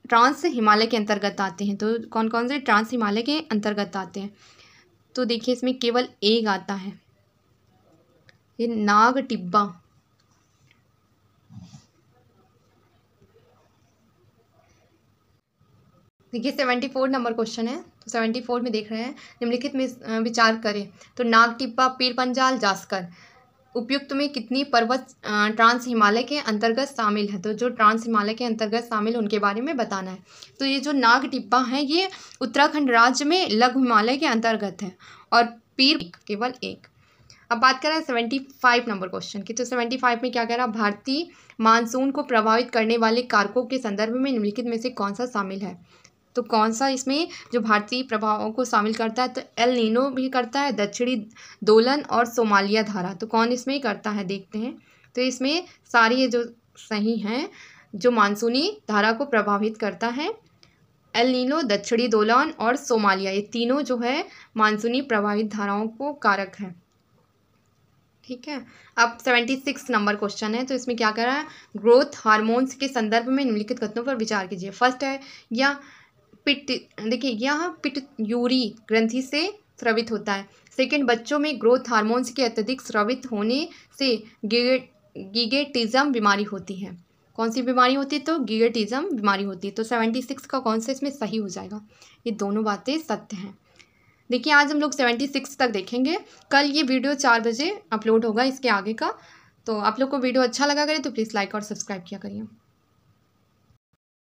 ट्रांस हिमालय के अंतर्गत आते हैं। तो कौन कौन से ट्रांस हिमालय के अंतर्गत आते हैं, तो देखिए इसमें केवल एक आता है, ये नाग टिब्बा। देखिए 74 नंबर क्वेश्चन है। तो 74 में देख रहे हैं, निम्नलिखित में विचार करें। तो नाग टिब्बा, पीर पंजाल, जास्कर उपयुक्त में कितनी पर्वत ट्रांस हिमालय के अंतर्गत शामिल है। तो जो ट्रांस हिमालय के अंतर्गत शामिल उनके बारे में बताना है। तो ये जो नाग टिब्बा है ये उत्तराखंड राज्य में लघु हिमालय के अंतर्गत है और पीर केवल एक। अब बात करें 75 नंबर क्वेश्चन की। तो 75 में क्या कह रहा, भारतीय मानसून को प्रभावित करने वाले कारकों के संदर्भ में निम्नलिखित में से कौन सा शामिल है। तो कौन सा इसमें जो भारतीय प्रभावों को शामिल करता है, तो एल नीनो भी करता है, दक्षिणी दोलन और सोमालिया धारा। तो कौन इसमें करता है देखते हैं। तो इसमें सारी जो सही हैं, जो मानसूनी धारा को प्रभावित करता है, एल नीनो, दक्षिणी दोलन और सोमालिया, ये तीनों जो है मानसूनी प्रभावित धाराओं को कारक है। ठीक है। अब 76 नंबर क्वेश्चन है। तो इसमें क्या कर रहा है, ग्रोथ हार्मोन्स के संदर्भ में निम्नलिखित कथनों पर विचार कीजिए। फर्स्ट है, देखिए यह पिट्यूटरी ग्रंथि से स्रावित होता है। सेकंड, बच्चों में ग्रोथ हार्मोन्स के अत्यधिक स्रावित होने से गिगेटिज्म बीमारी होती है। कौन सी बीमारी होती है, तो गिगेटिज्म बीमारी होती है। तो 76 का कौन सा इसमें सही हो जाएगा, ये दोनों बातें सत्य हैं। देखिए आज हम लोग 76 तक देखेंगे। कल ये वीडियो 4 बजे अपलोड होगा इसके आगे का। तो आप लोग को वीडियो अच्छा लगा करे तो प्लीज़ लाइक और सब्सक्राइब किया करिए।